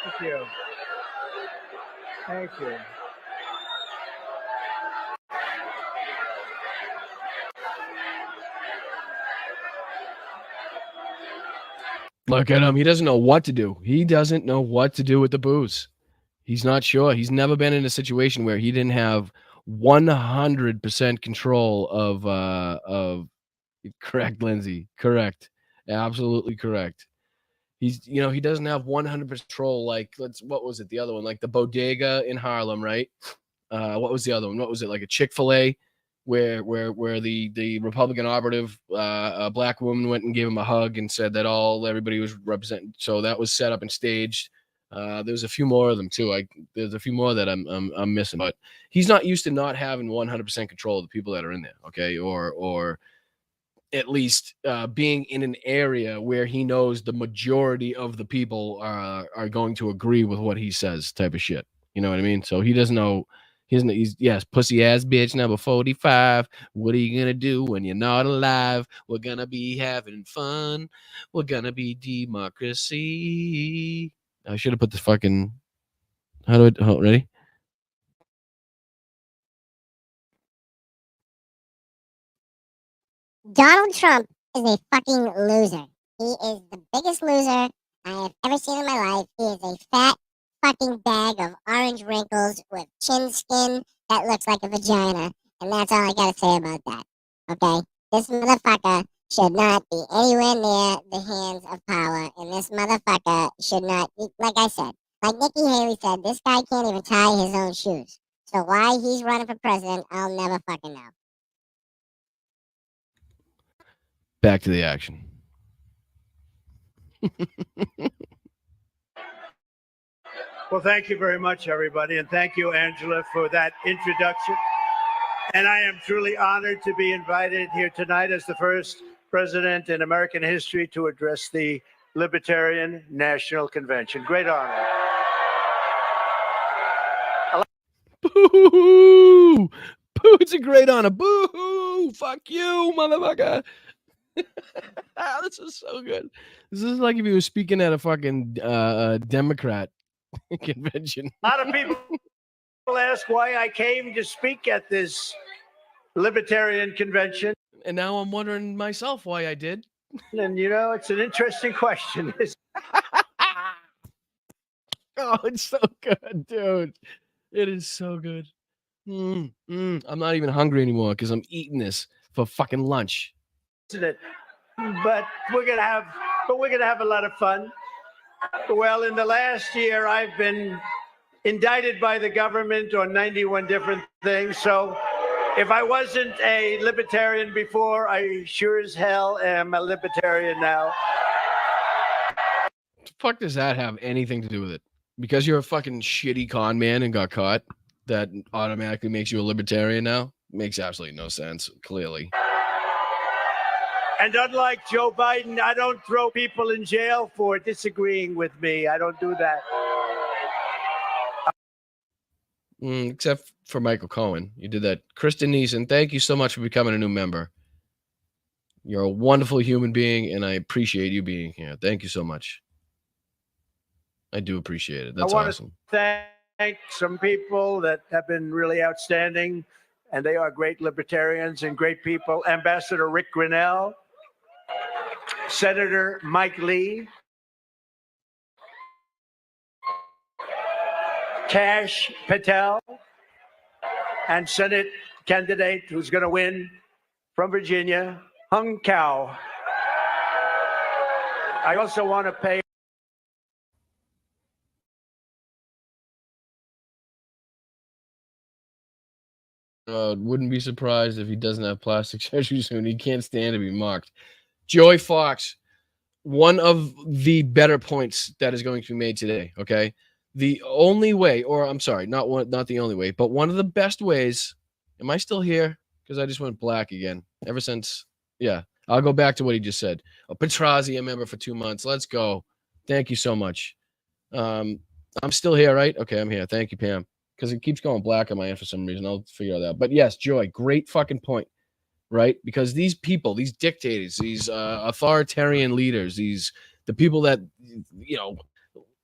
Thank you. Thank you. Look at him. He doesn't know what to do. He doesn't know what to do with the booze. He's not sure. He's never been in a situation where he didn't have 100% control of correct, Lindsay. Correct. Absolutely correct. He's, he doesn't have 100% control. Like, what was it? The other one, like the bodega in Harlem, right? What was the other one? What was it? Like a Chick-fil-A where the Republican operative, a black woman went and gave him a hug and said that everybody was represented. So that was set up and staged. There's a few more of them too. There's a few more that I'm missing, but he's not used to not having 100% control of the people that are in there. Okay. Or at least being in an area where he knows the majority of the people are going to agree with what he says, type of shit. You know what I mean? So he doesn't know. He's pussy ass bitch number 45. What are you gonna do when you're not alive? We're gonna be having fun. We're gonna be democracy. I should have put the fucking. Ready? Donald Trump is a fucking loser. He is the biggest loser I have ever seen in my life. He is a fat fucking bag of orange wrinkles with chin skin that looks like a vagina. And that's all I gotta say about that. Okay? This motherfucker should not be anywhere near the hands of power. And this motherfucker should not, like I said, like Nikki Haley said, this guy can't even tie his own shoes. So why he's running for president, I'll never fucking know. Back to the action. Well, thank you very much, everybody. And thank you, Angela, for that introduction. And I am truly honored to be invited here tonight as the first president in American history to address the Libertarian National Convention. Great honor. Boo! Boo! It's a great honor. Boo! Fuck you, motherfucker. This is so good. This is like if he was speaking at a fucking Democrat convention. A lot of people ask why I came to speak at this Libertarian convention. And now I'm wondering myself why I did. And it's an interesting question. Oh, it's so good, dude. It is so good. I'm not even hungry anymore because I'm eating this for fucking lunch. Isn't it? But we're gonna have a lot of fun. Well, in the last year, I've been indicted by the government on 91 different things. So if I wasn't a libertarian before, I sure as hell am a libertarian now. The fuck does that have anything to do with it? Because you're a fucking shitty con man and got caught, that automatically makes you a libertarian now? Makes absolutely no sense, clearly. And unlike Joe Biden, I don't throw people in jail for disagreeing with me. I don't do that. Except for Michael Cohen. You did that. Kristen Neeson, thank you so much for becoming a new member. You're a wonderful human being, and I appreciate you being here. Thank you so much. I do appreciate it. That's I want awesome. to thank some people that have been really outstanding, and they are great libertarians and great people. Ambassador Rick Grinnell, Senator Mike Lee, Kash Patel, and Senate candidate who's going to win from Virginia, Hung Cao. I also want to pay. Wouldn't be surprised if he doesn't have plastic surgery soon. He can't stand to be mocked. Joy Fox, one of the better points that is going to be made today. Okay, the only way, or I'm sorry, not the only way, but one of the best ways. Am I still here? Because I just went black again. Ever since, yeah, I'll go back to what he just said. Petrazi, a member for 2 months. Let's go. Thank you so much. I'm still here, right? Okay, I'm here. Thank you, Pam. Because it keeps going black on my end for some reason. I'll figure it out. But yes, Joy, great fucking point, right? Because these people, these dictators, these authoritarian leaders, the people that,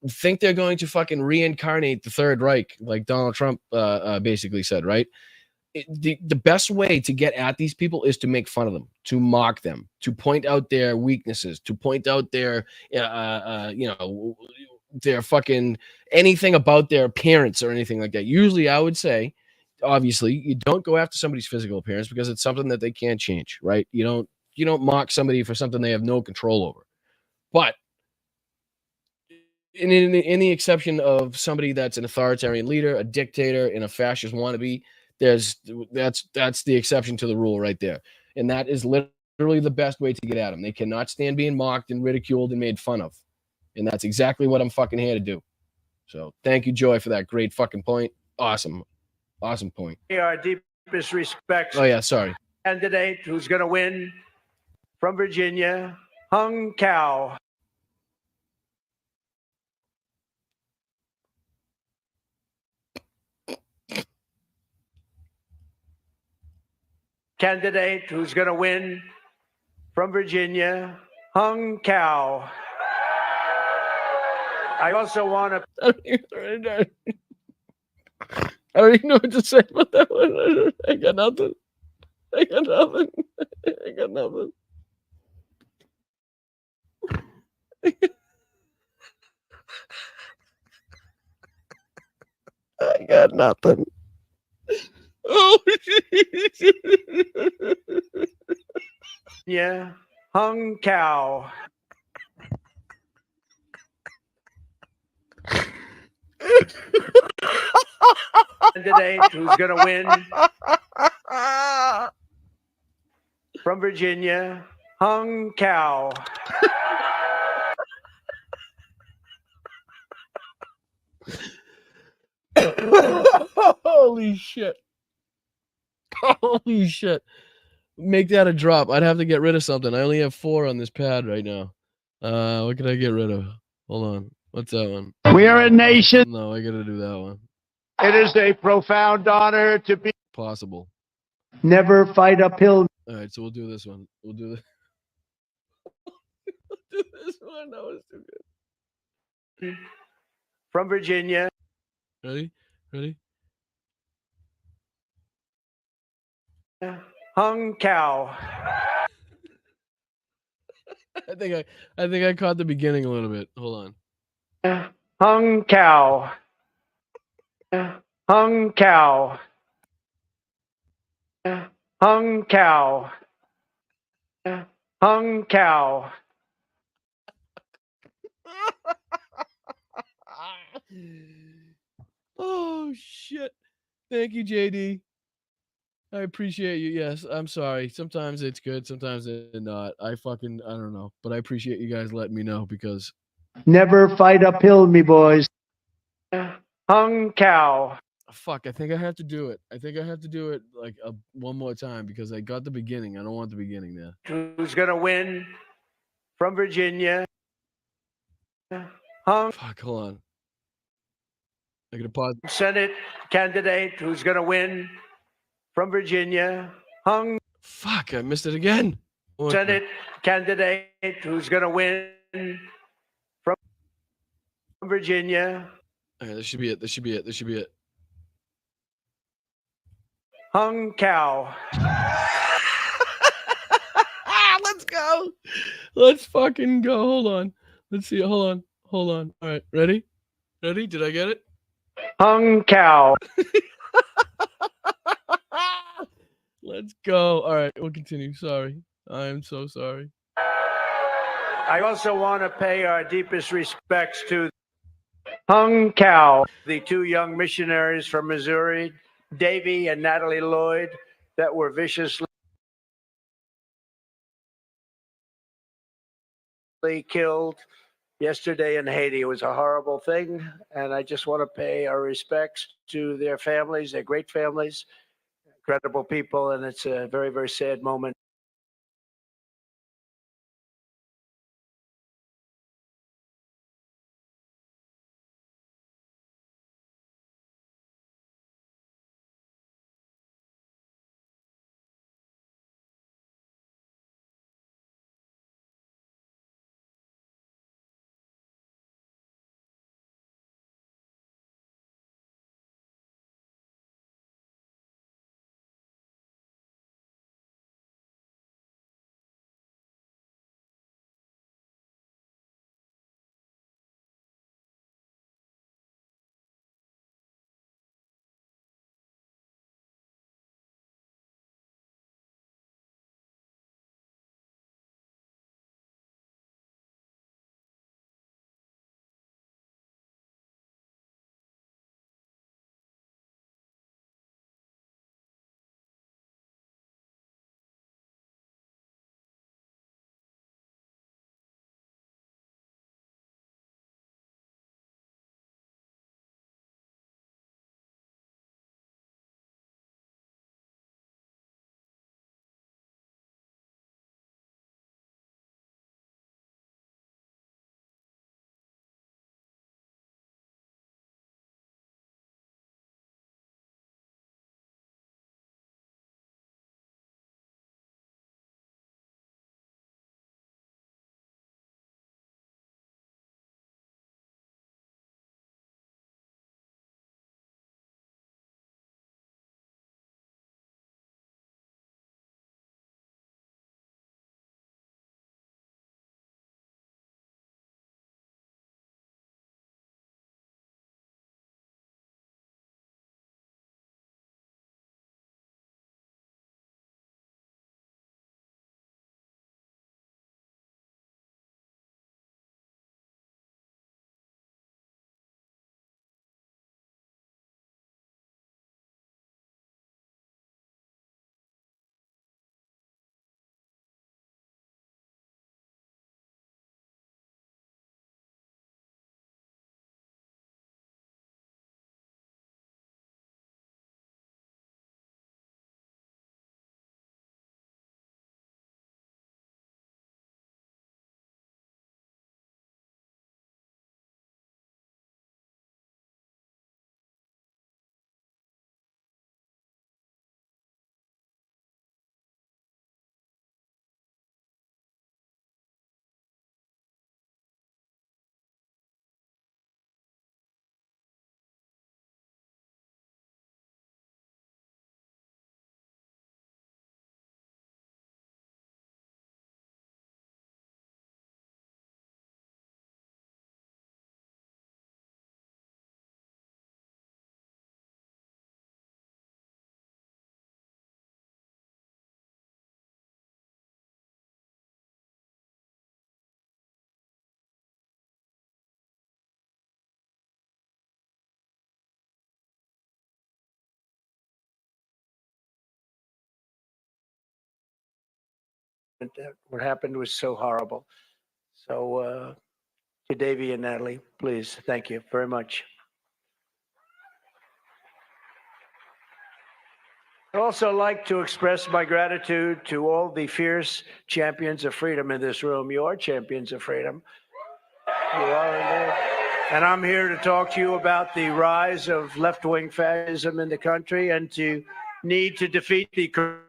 think they're going to fucking reincarnate the Third Reich, like Donald Trump basically said, right? The best way to get at these people is to make fun of them, to mock them, to point out their weaknesses, to point out their, their fucking anything about their appearance or anything like that. Usually I would say, obviously, you don't go after somebody's physical appearance because it's something that they can't change, right? You don't mock somebody for something they have no control over. But in the exception of somebody that's an authoritarian leader, a dictator, and a fascist wannabe, that's the exception to the rule right there. And that is literally the best way to get at them. They cannot stand being mocked and ridiculed and made fun of. And that's exactly what I'm fucking here to do. So thank you, Joy, for that great fucking point. Awesome. Awesome point. Our deepest respects. Oh, yeah, sorry. Candidate who's going to win from Virginia, Hung Cao. Candidate who's going to win from Virginia, Hung Cao. I also want to. I don't even know what to say about that one. I got nothing. I got nothing. I got nothing. I got nothing. Oh, yeah, Hung Cao. Candidate who's going to win from Virginia, Hung Cao. Holy shit. Holy shit. Make that a drop. I'd have to get rid of something. I only have 4 on this pad right now. What can I get rid of? Hold on. What's that one? We are a nation. No, I gotta do that one. It is a profound honor to be. Possible. Never fight uphill. All right, so we'll do this one. We'll do this. We'll do this one. That was too good. From Virginia. Ready? Ready? Hung Cao. I think I caught the beginning a little bit. Hold on. Hung Cao. Hung Cao. Hung Cao. Hung Cao. Oh shit. Thank you, JD. I appreciate you. Yes, I'm sorry. Sometimes it's good, sometimes it's not. I don't know. But I appreciate you guys letting me know because Never fight uphill, me boys. Hung cow. fuck, I think I have to do it. I think I have to do it like one more time because I got the beginning. I don't want the beginning there. Who's going to win from Virginia? Hung Fuck, hold on. I gotta pause. Senate candidate who's going to win from Virginia. Hung Fuck, I missed it again. Senate candidate who's going to win from Virginia. Okay, this should be it. This should be it. This should be it. Hung cow. Let's go. Let's fucking go. Hold on. Let's see. Hold on. Hold on. All right. Ready? Ready? Did I get it? Hung cow. Let's go. All right. We'll continue. Sorry. I am so sorry. I also want to pay our deepest respects to Hung cow, the two young missionaries from Missouri, Davy and Natalie Lloyd, that were viciously killed yesterday in Haiti. It was a horrible thing, and I just want to pay our respects to their families. They're great families, incredible people, and it's a very, very sad moment. What happened was so horrible. So, to Davey and Natalie, please, thank you very much. I'd also like to express my gratitude to all the fierce champions of freedom in this room. You are champions of freedom. You are indeed. And I'm here to talk to you about the rise of left-wing fascism in the country and to need to defeat the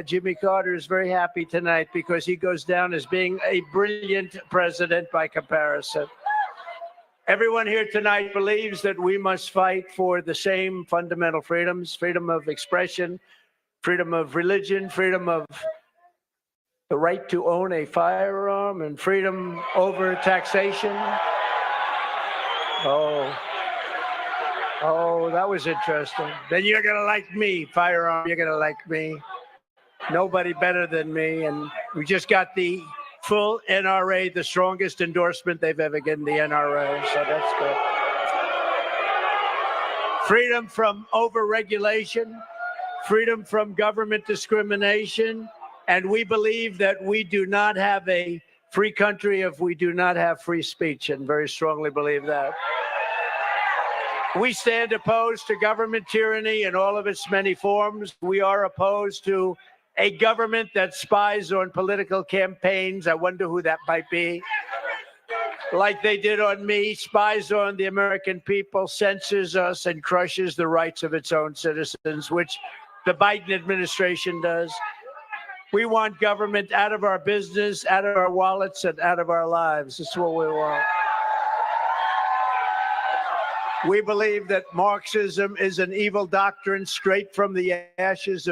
Jimmy Carter is very happy tonight because he goes down as being a brilliant president by comparison. Everyone here tonight believes that we must fight for the same fundamental freedoms: freedom of expression, freedom of religion, freedom of the right to own a firearm, and freedom over taxation. Oh, that was interesting. Then you're going to like me, firearm, you're going to like me. Nobody better than me. And we just got the full NRA, the strongest endorsement they've ever given the NRA. So that's good. Freedom from overregulation, freedom from government discrimination. And we believe that we do not have a free country if we do not have free speech, and very strongly believe that. We stand opposed to government tyranny in all of its many forms. We are opposed to a government that spies on political campaigns. I wonder who that might be. Like they did on me, spies on the American people, censors us, and crushes the rights of its own citizens, which the Biden administration does. We want government out of our business, out of our wallets, and out of our lives. This is what we want. We believe that Marxism is an evil doctrine straight from the ashes of